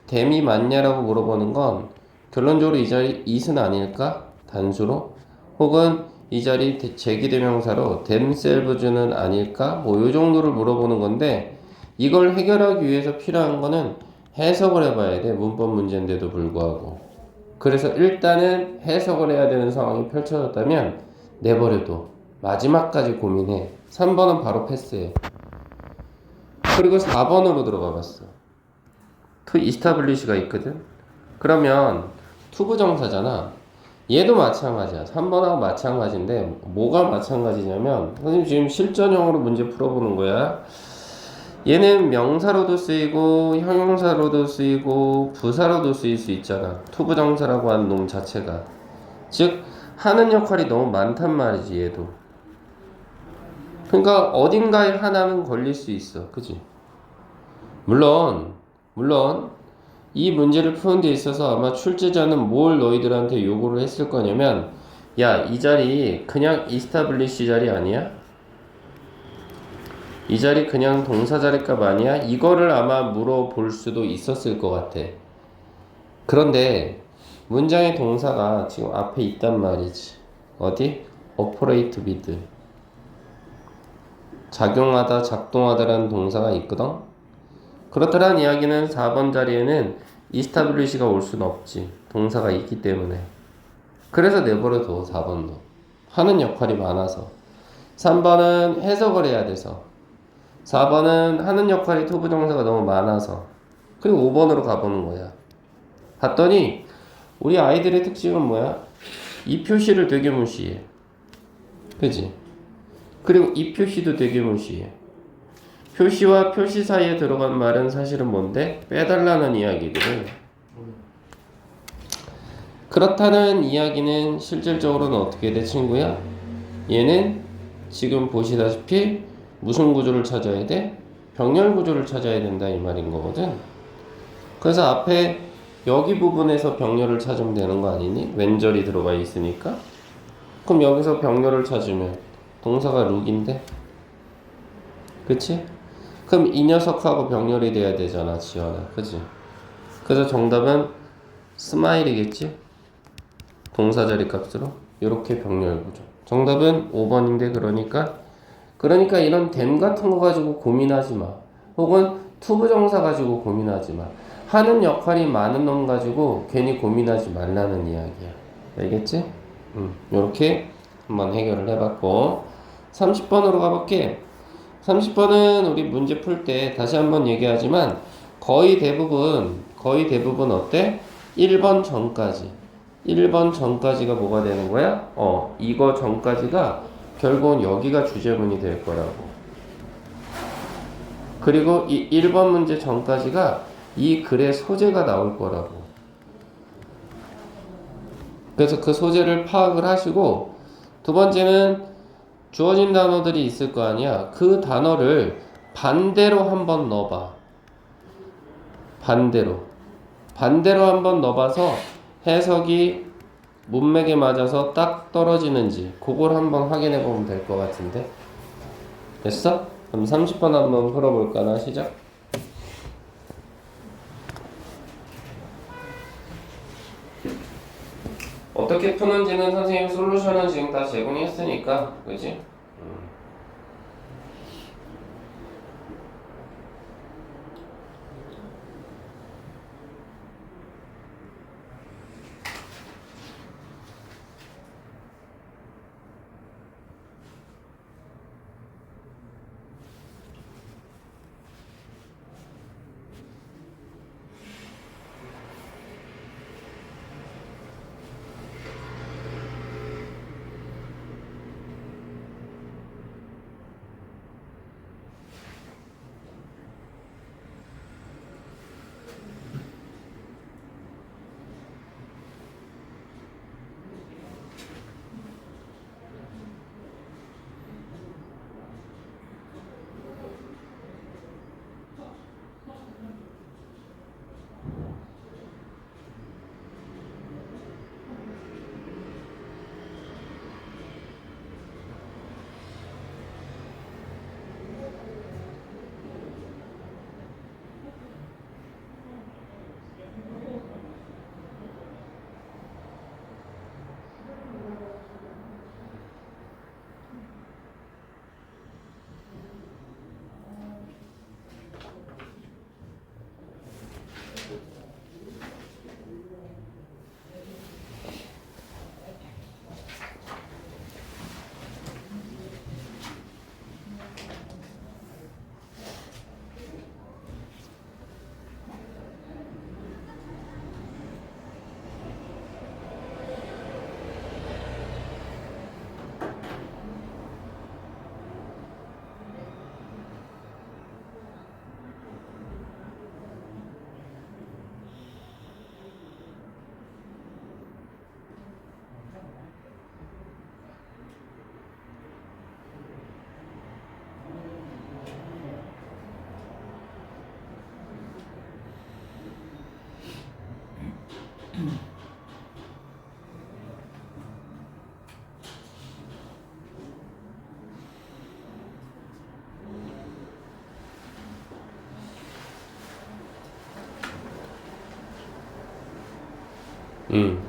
Speaker 1: 댐이 맞냐라고 물어보는 건 결론적으로 이 자리 it은 아닐까? 단수로? 혹은 이 자리 제기대명사로 themselves는 아닐까? 뭐 요 정도를 물어보는 건데 이걸 해결하기 위해서 필요한 거는 해석을 해봐야 돼. 문법 문제인데도 불구하고. 그래서 일단은 해석을 해야 되는 상황이 펼쳐졌다면 내버려둬. 마지막까지 고민해. 3번은 바로 패스해. 그리고 4번으로 들어가 봤어. to establish가 있거든. 그러면 투부정사잖아. 얘도 마찬가지야. 3번하고 마찬가지인데 뭐가 마찬가지냐면 선생님 지금 실전형으로 문제 풀어보는 거야. 얘는 명사로도 쓰이고 형용사로도 쓰이고 부사로도 쓰일 수 있잖아. 투부정사라고 하는 놈 자체가. 즉 하는 역할이 너무 많단 말이지 얘도. 그러니까 어딘가에 하나는 걸릴 수 있어. 그치? 물론 이 문제를 푸는 데 있어서 아마 출제자는 뭘 너희들한테 요구를 했을 거냐면 야, 이 자리 그냥 establish 자리 아니야? 이 자리 그냥 동사 자리값 아니야? 이거를 아마 물어볼 수도 있었을 것 같아. 그런데 문장의 동사가 지금 앞에 있단 말이지. 어디? operate with 작용하다, 작동하다라는 동사가 있거든. 그렇다란 이야기는 4번 자리에는 establish가 올 수는 없지. 동사가 있기 때문에. 그래서 내버려둬 4번도. 하는 역할이 많아서. 3번은 해석을 해야 돼서. 4번은 하는 역할이 투부정사가 너무 많아서. 그리고 5번으로 가보는 거야. 봤더니 우리 아이들의 특징은 뭐야? 이 표시를 되게 무시해. 그지? 그리고 이 표시도 되게 무시해. 표시와 표시 사이에 들어간 말은 사실은 뭔데? 빼달라는 이야기들을. 그렇다는 이야기는 실질적으로는 어떻게 돼 친구야? 얘는 지금 보시다시피 무슨 구조를 찾아야 돼? 병렬 구조를 찾아야 된다 이 말인 거거든. 그래서 앞에 여기 부분에서 병렬을 찾으면 되는 거 아니니? 왼절이 들어가 있으니까. 그럼 여기서 병렬을 찾으면 동사가 룩인데? 그치? 그럼 이 녀석하고 병렬이 돼야 되잖아 지연아. 그치? 그래서 정답은 스마일이겠지? 동사 자리 값으로 이렇게 병렬 구조. 정답은 5번인데 그러니까 이런 댐 같은 거 가지고 고민하지 마. 혹은 투부정사 가지고 고민하지 마. 하는 역할이 많은 놈 가지고 괜히 고민하지 말라는 이야기야. 알겠지? 요렇게 한번 해결을 해봤고 30번으로 가볼게. 30번은 우리 문제 풀 때 다시 한번 얘기하지만 거의 대부분 어때? 1번 전까지가 뭐가 되는 거야? 이거 전까지가 결국은 여기가 주제문이 될 거라고. 그리고 이 1번 문제 전까지가 이 글의 소재가 나올 거라고. 그래서 그 소재를 파악을 하시고 두 번째는 주어진 단어들이 있을 거 아니야. 그 단어를 반대로 한번 넣어봐. 반대로 한번 넣어봐서 해석이 문맥에 맞아서 딱 떨어지는지 그걸 한번 확인해 보면 될 것 같은데. 됐어? 그럼 30번 한번 풀어볼까나. 시작. 어떻게 푸는지는 선생님 솔루션은 지금 다 제공했으니까, 그지?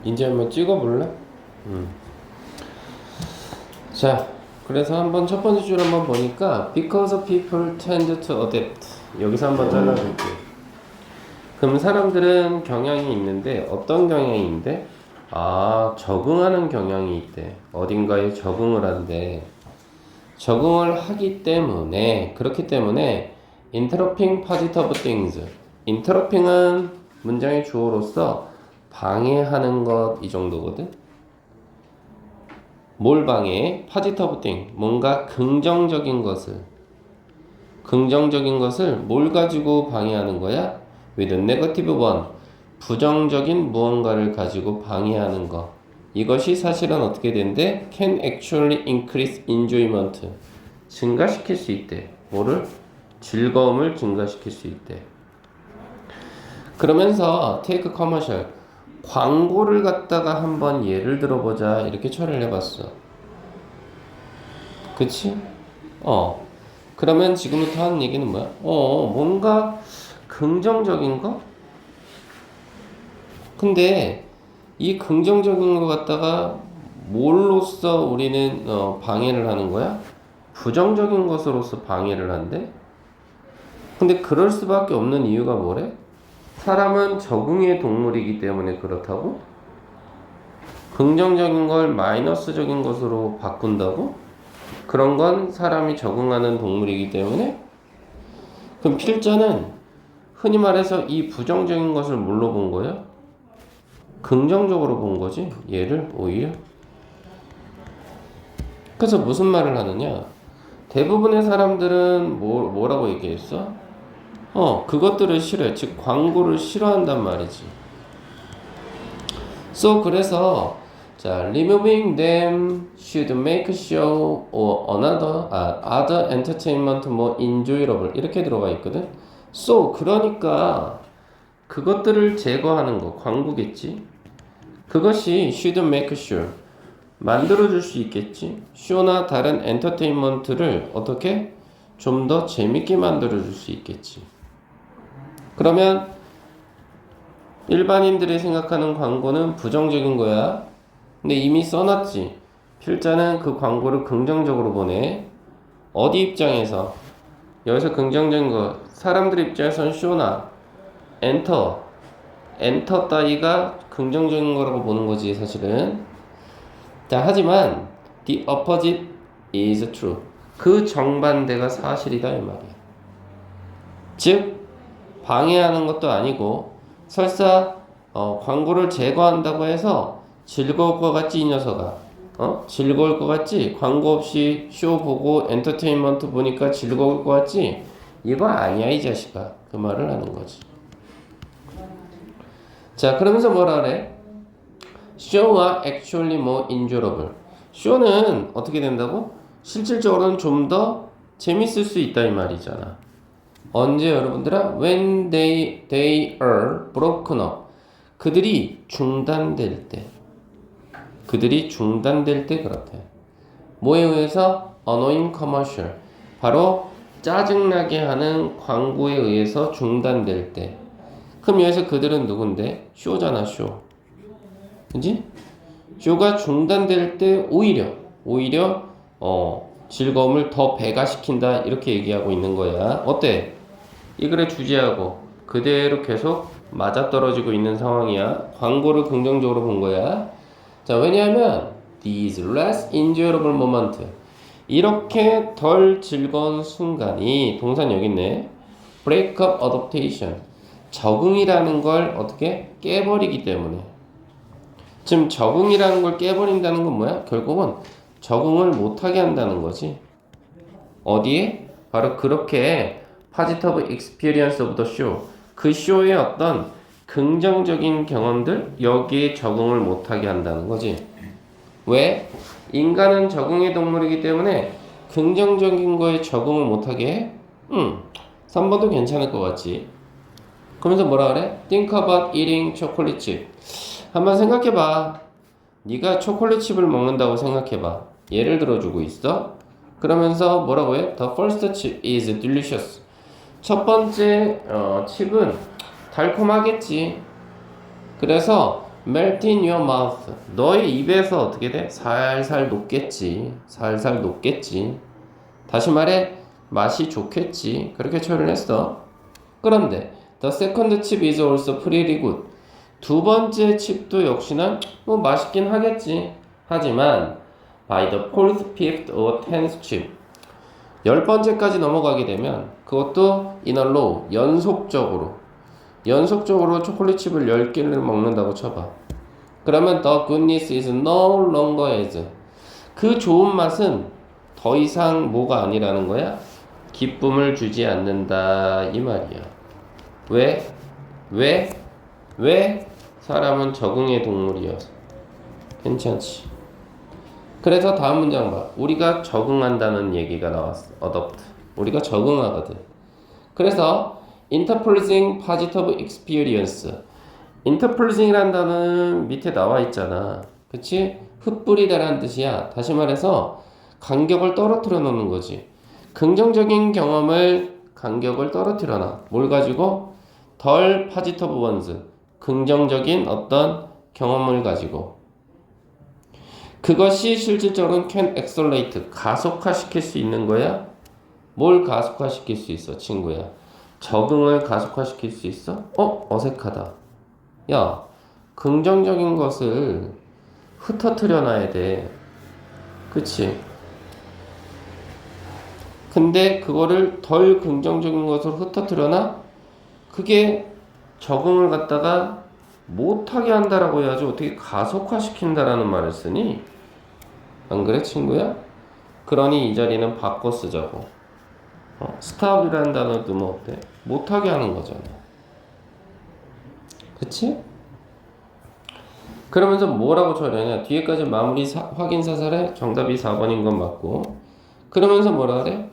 Speaker 1: 이제 한번 찍어볼래? 자, 그래서 한번 첫 번째 줄 한번 보니까 because people tend to adapt. 여기서 한번 잘라볼게. 그럼 사람들은 경향이 있는데 어떤 경향인데? 적응하는 경향이 있대. 어딘가에 적응을 한대. 적응을 하기 때문에, 그렇기 때문에 interrupting positive things. interrupting은 문장의 주어로서 방해하는 것, 이 정도거든. 뭘 방해해? positive thing. 뭔가 긍정적인 것을 뭘 가지고 방해하는 거야? with a negative one. 부정적인 무언가를 가지고 방해하는 것. 이것이 사실은 어떻게 된대? can actually increase enjoyment. 증가시킬 수 있대. 뭐를? 즐거움을 증가시킬 수 있대. 그러면서 take commercial. 광고를 갖다가 한번 예를 들어보자. 이렇게 처리를 해봤어. 그치? 그러면 지금부터 하는 얘기는 뭐야? 뭔가 긍정적인 거? 근데 이 긍정적인 거 갖다가 뭘로써 우리는 방해를 하는 거야? 부정적인 것으로서 방해를 한대? 근데 그럴 수밖에 없는 이유가 뭐래? 사람은 적응의 동물이기 때문에 그렇다고? 긍정적인 걸 마이너스적인 것으로 바꾼다고? 그런 건 사람이 적응하는 동물이기 때문에? 그럼 필자는 흔히 말해서 이 부정적인 것을 뭘로 본 거야? 긍정적으로 본 거지? 얘를 오히려? 그래서 무슨 말을 하느냐? 대부분의 사람들은 뭐라고 얘기했어? 그것들을 싫어해. 즉 광고를 싫어한단 말이지. 그래서 자, removing them should make show or other entertainment more enjoyable 이렇게 들어가 있거든. So 그러니까 그것들을 제거하는 거 광고겠지. 그것이 should make sure 만들어줄 수 있겠지. 쇼나 다른 엔터테인먼트를 어떻게 좀 더 재밌게 만들어줄 수 있겠지. 그러면 일반인들이 생각하는 광고는 부정적인 거야. 근데 이미 써놨지. 필자는 그 광고를 긍정적으로 보내. 어디 입장에서? 여기서 긍정적인 거. 사람들 입장에서는 쇼나 엔터 따위가 긍정적인 거라고 보는 거지 사실은. 자, 하지만 the opposite is true. 그 정반대가 사실이다 이 말이야. 즉 방해하는 것도 아니고 설사 광고를 제거한다고 해서 즐거울 것 같지 이 녀석아. 즐거울 것 같지? 광고 없이 쇼 보고 엔터테인먼트 보니까 즐거울 것 같지? 이거 아니야 이 자식아. 그 말을 하는 거지. 자, 그러면서 뭐라 그래? Show가 actually more enjoyable. 쇼는 어떻게 된다고? 실질적으로는 좀 더 재밌을 수 있다 이 말이잖아. 언제 여러분들아? When they are broken up. 그들이 중단될 때. 그들이 중단될 때 그렇대. 뭐에 의해서? Annoying commercial. 바로 짜증나게 하는 광고에 의해서 중단될 때. 그럼 여기서 그들은 누군데? 쇼잖아, 쇼. 그지? 쇼가 중단될 때 오히려 즐거움을 더 배가시킨다 이렇게 얘기하고 있는 거야. 어때? 이 글의 주제하고 그대로 계속 맞아떨어지고 있는 상황이야. 광고를 긍정적으로 본 거야. 자, 왜냐하면 these less enjoyable moment 이렇게 덜 즐거운 순간이 동사 여기 있네. break up adaptation 적응이라는 걸 어떻게 깨버리기 때문에. 지금 적응이라는 걸 깨버린다는 건 뭐야? 결국은 적응을 못하게 한다는 거지. 어디에? 바로 그렇게 positive experience of the show 그 쇼의 어떤 긍정적인 경험들 여기에 적응을 못하게 한다는 거지. 왜? 인간은 적응의 동물이기 때문에 긍정적인 거에 적응을 못하게 해? 3번도 괜찮을 것 같지. 그러면서 뭐라 그래? Think about eating chocolate chip. 한번 생각해봐. 네가 초콜릿 칩을 먹는다고 생각해봐. 예를 들어주고 있어. 그러면서 뭐라고 해? The first chip is delicious. 첫 번째 칩은 달콤하겠지. 그래서 melt in your mouth. 너의 입에서 어떻게 돼? 살살 녹겠지. 살살 녹겠지. 다시 말해 맛이 좋겠지. 그렇게 표현을 했어. 그런데 the second chip is also pretty good. 두 번째 칩도 역시나 뭐 맛있긴 하겠지. 하지만 by the fourth, fifth or tenth chip 10번째까지 넘어가게 되면 그것도 in a row 연속적으로 초콜릿 칩을 10개를 먹는다고 쳐봐. 그러면 the goodness is no longer as 그 좋은 맛은 더 이상 뭐가 아니라는 거야? 기쁨을 주지 않는다 이 말이야. 왜? 사람은 적응의 동물이어서. 괜찮지? 그래서 다음 문장 봐. 우리가 적응한다는 얘기가 나왔어. adopt. 우리가 적응하거든. 그래서 interposing positive experience. interposing이라는 단어는 밑에 나와 있잖아. 그치? 흩뿌리다라는 뜻이야. 다시 말해서 간격을 떨어뜨려 놓는 거지. 긍정적인 경험을 간격을 떨어뜨려 놔. 뭘 가지고? 덜 positive ones. 긍정적인 어떤 경험을 가지고. 그것이 실질적으로는 can accelerate, 가속화시킬 수 있는 거야? 뭘 가속화시킬 수 있어, 친구야? 적응을 가속화시킬 수 있어? 어색하다. 야, 긍정적인 것을 흩어뜨려 놔야 돼. 그치? 근데 그거를 덜 긍정적인 것으로 흩어뜨려 놔? 그게 적응을 갖다가 못하게 한다라고 해야지 어떻게 가속화시킨다라는 말을 쓰니? 안 그래 친구야? 그러니 이 자리는 바꿔 쓰자고. 스탑이라는 단어도 뭐 어때? 못하게 하는 거잖아. 그치? 그러면서 뭐라고 처리하냐? 뒤에까지 마무리 확인 사살해 정답이 4번인 건 맞고. 그러면서 뭐라 그래?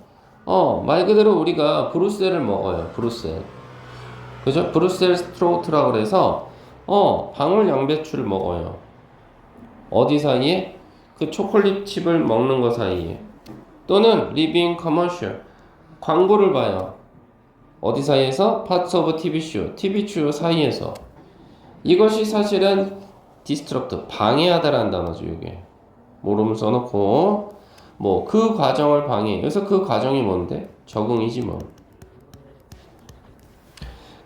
Speaker 1: 말 그대로 우리가 브루셀을 먹어요. 브루셀. 그죠? 브루셀 스트로우트라고 그래서 방울 양배추를 먹어요. 어디 사이에? 그 초콜릿 칩을 먹는 거 사이에. 또는 리빙 커머셜. 광고를 봐요. 어디 사이에서? 파츠 오브 TV쇼. TV쇼 사이에서. 이것이 사실은 디스트럭트, 방해하다라는 단어죠. 이게 모름을 써놓고 뭐 그 과정을 방해. 그래서 그 과정이 뭔데? 적응이지 뭐.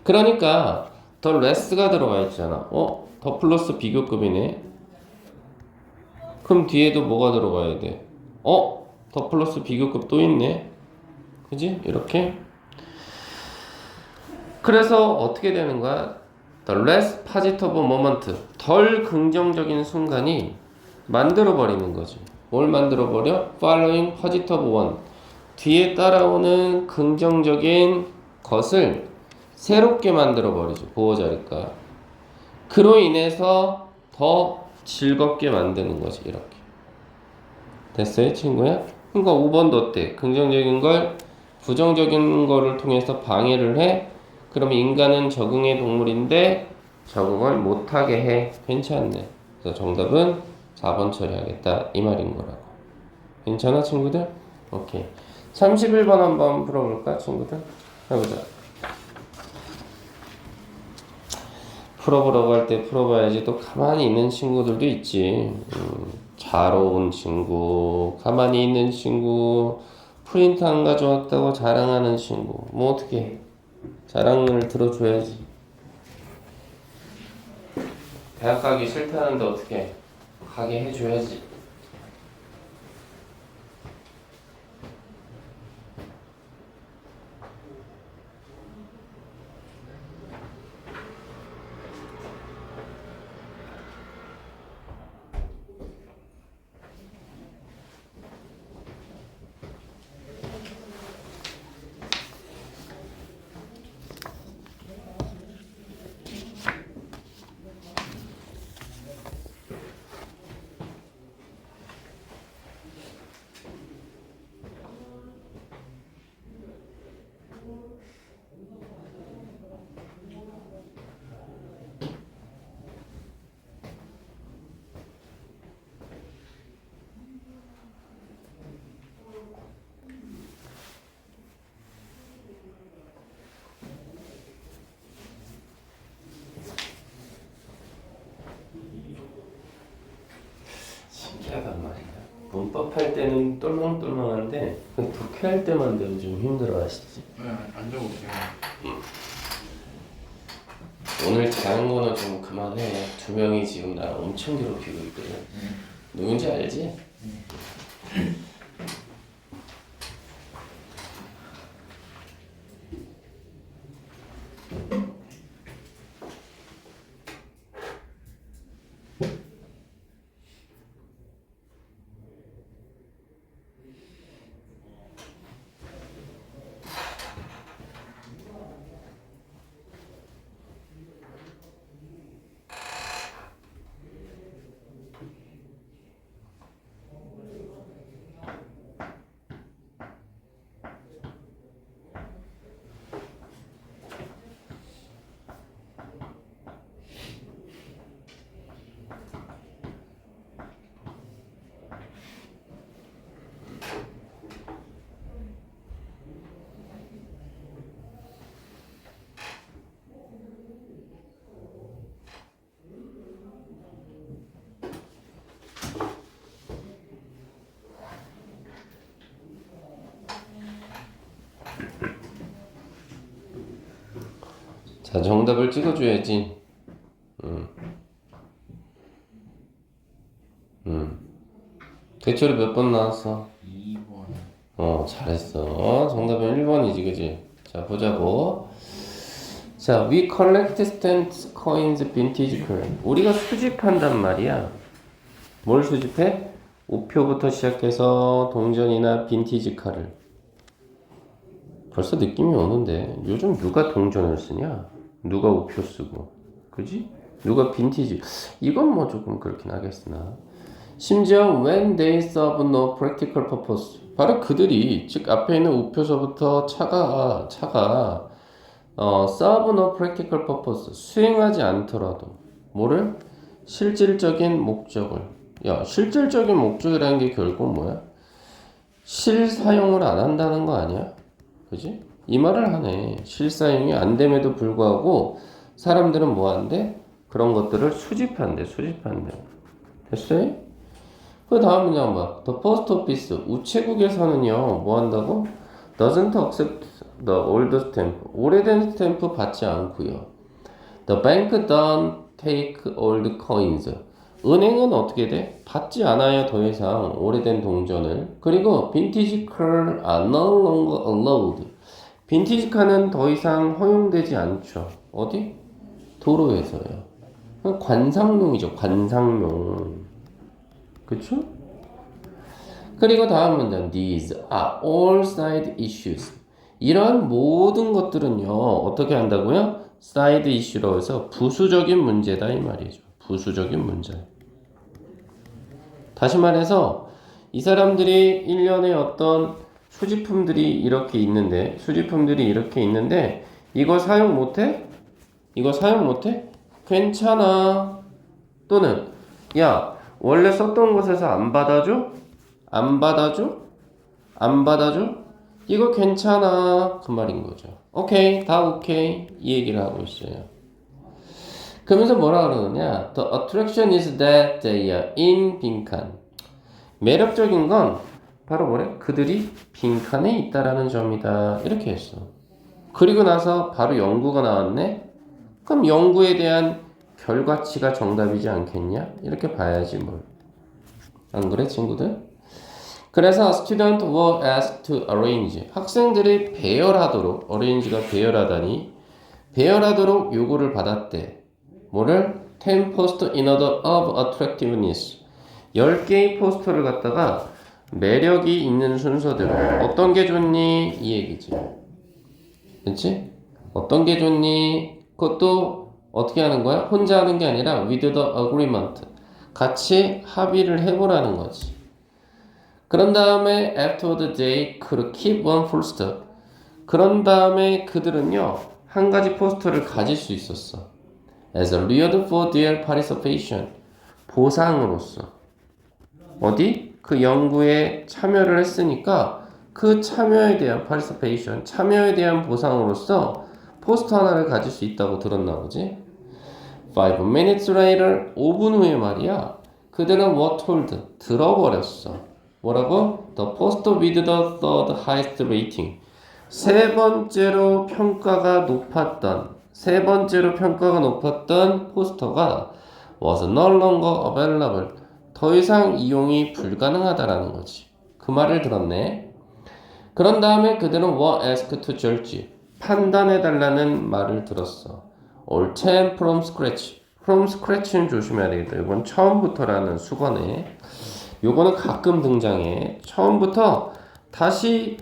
Speaker 1: 그러니까 더 레스가 들어가 있잖아. 더 플러스 비교급이네. 그럼 뒤에도 뭐가 들어가야 돼? 더 플러스 비교급 또 있네. 그지? 이렇게. 그래서 어떻게 되는 거야? The less positive moment, 덜 긍정적인 순간이 만들어버리는 거지. 뭘 만들어버려? Following positive one, 뒤에 따라오는 긍정적인 것을 새롭게 만들어버리죠. 보호자니까. 그로 인해서 더 즐겁게 만드는 거지. 이렇게. 됐어요, 친구야? 그러니까 5번도 어때? 긍정적인 걸 부정적인 거를 통해서 방해를 해. 그러면 인간은 적응의 동물인데 적응을 못하게 해. 괜찮네. 그래서 정답은 4번 처리하겠다. 이 말인 거라고. 괜찮아, 친구들? 오케이. 31번 한번 풀어볼까, 친구들? 해보자. 풀어보라고 할 때 풀어봐야지. 또 가만히 있는 친구들도 있지. 잘 온 친구, 가만히 있는 친구, 프린트 안 가져왔다고 자랑하는 친구. 뭐 어떻게 해? 자랑을 들어줘야지. 대학 가기 싫다는데 어떻게 해? 가게 해줘야지. 신기하단 말이야. 문법 할 때는 똘망똘망한데 독해할 때만 되면 좀 힘들어 하시지.
Speaker 2: 네, 앉아보세요.
Speaker 1: 오늘 작은 거는 좀 그만해. 2명이 지금 나 엄청 괴롭히고 있거든. 누군지 알지? 자, 정답을 찍어줘야지. 대체로 몇 번 나왔어?
Speaker 2: 2번.
Speaker 1: 잘했어. 정답은 1번이지, 그지? 자, 보자고. 자, we collect stamps, coins, vintage coin. 우리가 수집한단 말이야. 뭘 수집해? 우표부터 시작해서 동전이나 빈티지 칼을. 벌써 느낌이 오는데 요즘 누가 동전을 쓰냐? 누가 우표 쓰고, 그지? 누가 빈티지? 이건 뭐 조금 그렇긴 하겠으나. 심지어 when they serve no practical purpose. 바로 그들이 즉 앞에 있는 우표서부터 차가 serve no practical purpose 수행하지 않더라도 뭐를 실질적인 목적을 실질적인 목적이라는 게 결국 뭐야? 실사용을 안 한다는 거 아니야? 그지? 이 말을 하네. 실사용이 안 됨에도 불구하고 사람들은 뭐 한대? 그런 것들을 수집한대. 됐어요? 그 다음 문장 봐. The post office 우체국에서는요 뭐 한다고? Doesn't accept the old stamp. 오래된 스탬프 받지 않고요. The bank don't take old coins. 은행은 어떻게 돼? 받지 않아요 더 이상 오래된 동전을. 그리고 vintage cars are no longer allowed. 빈티지 카는 더 이상 허용되지 않죠. 어디? 도로에서요. 관상용이죠. 관상용. 그쵸? 그리고 다음 문장 These are all side issues. 이러한 모든 것들은요. 어떻게 한다고요? side issue로 해서 부수적인 문제다 이 말이죠. 부수적인 문제. 다시 말해서 이 사람들이 일련의 어떤 수집품들이 이렇게 있는데 이거 사용 못해? 이거 사용 못해? 괜찮아. 또는 야 원래 썼던 곳에서 안 받아줘? 안 받아줘? 이거 괜찮아. 그 말인 거죠. 오케이. 다 오케이. 이 얘기를 하고 있어요. 그러면서 뭐라 그러느냐? The attraction is that they are in 빈칸. 매력적인 건 바로 뭐래? 그들이 빈칸에 있다라는 점이다. 이렇게 했어. 그리고 나서 바로 연구가 나왔네? 그럼 연구에 대한 결과치가 정답이지 않겠냐? 이렇게 봐야지 뭘. 안 그래 친구들? 그래서 students were asked to arrange. 학생들이 배열하도록, arrange가 배열하도록 요구를 받았대. 뭐를? 10 poster in order of attractiveness. 10개의 포스터를 갖다가 매력이 있는 순서대로 어떤 게 좋니? 이 얘기지. 그렇지? 어떤 게 좋니? 그것도 어떻게 하는 거야? 혼자 하는 게 아니라 with the agreement. 같이 합의를 해보라는 거지. 그런 다음에 after they could keep one poster. 그런 다음에 그들은요 한 가지 포스터를 가질 수 있었어. as a reward for their participation. 보상으로서. 어디? 그 연구에 참여를 했으니까 그 참여에 대한 participation, 참여에 대한 보상으로서 포스터 하나를 가질 수 있다고 들었나 보지? 5 minutes later, 5분 후에 말이야. 그들은 were told, 들어버렸어. 뭐라고? The poster with the third highest rating. 세 번째로 평가가 높았던 포스터가 was no longer available. 더 이상 이용이 불가능하다라는 거지. 그 말을 들었네. 그런 다음에 그들은 were asked to judge. 판단해달라는 말을 들었어. all 10 from scratch. from scratch는 조심해야 되겠다. 이건 처음부터라는 수거네. 요거는 가끔 등장해. 처음부터 다시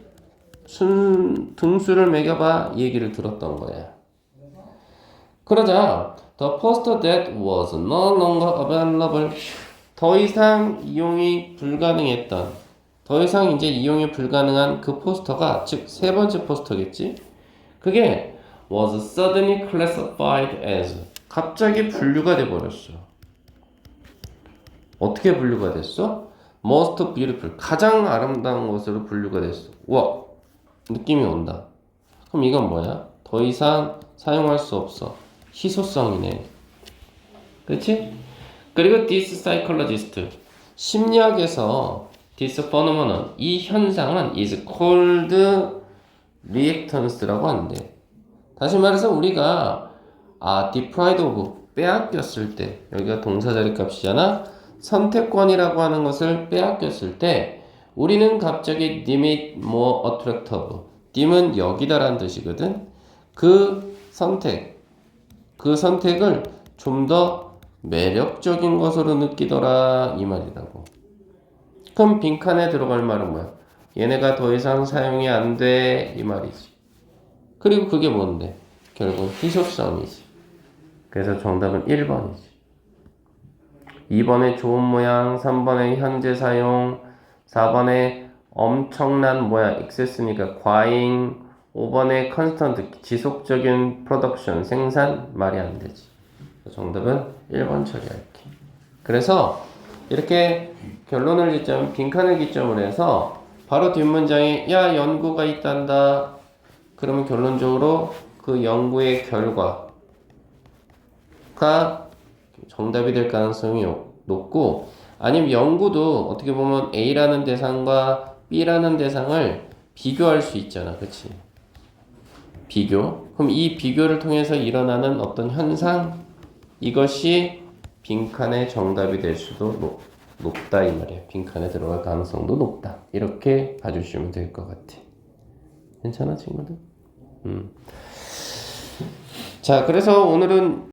Speaker 1: 등수를 매겨봐 이 얘기를 들었던 거야. 그러자 the poster that was no longer available. 더 이상 이용이 불가능한 그 포스터가 즉 세 번째 포스터겠지. 그게 was suddenly classified as. 갑자기 분류가 돼 버렸어. 어떻게 분류가 됐어? most beautiful. 가장 아름다운 것으로 분류가 됐어. 와, 느낌이 온다. 그럼 이건 뭐야? 더 이상 사용할 수 없어. 희소성이네. 그렇지? 그리고 this psychologist. 심리학에서 this phenomenon. 이 현상은 is called reactance라고 하는데. 다시 말해서 우리가 deprived of. 빼앗겼을 때. 여기가 동사자리 값이잖아. 선택권이라고 하는 것을 빼앗겼을 때 우리는 갑자기 deem it more attractive. deem은 여기다라는 뜻이거든. 그 선택을 좀 더 매력적인 것으로 느끼더라 이 말이라고. 그럼 빈칸에 들어갈 말은 뭐야? 얘네가 더 이상 사용이 안 돼 이 말이지. 그리고 그게 뭔데? 결국 희소성이지. 그래서 정답은 1번이지. 2번에 좋은 모양, 3번에 현재 사용, 4번에 엄청난 모양, excess니까 과잉, 5번에 constant, 지속적인 production, 생산, 말이 안 되지. 정답은 1번 처리할게. 그래서 이렇게 결론을 짓자면 빈칸을 기점으로 해서 바로 뒷문장에 야 연구가 있단다. 그러면 결론적으로 그 연구의 결과가 정답이 될 가능성이 높고, 아니면 연구도 어떻게 보면 A라는 대상과 B라는 대상을 비교할 수 있잖아. 그치? 비교. 그럼 이 비교를 통해서 일어나는 어떤 현상, 이것이 빈칸의 정답이 될 수도 높다 이 말이야. 빈칸에 들어갈 가능성도 높다. 이렇게 봐주시면 될 것 같아. 괜찮아 친구들? 자, 그래서 오늘은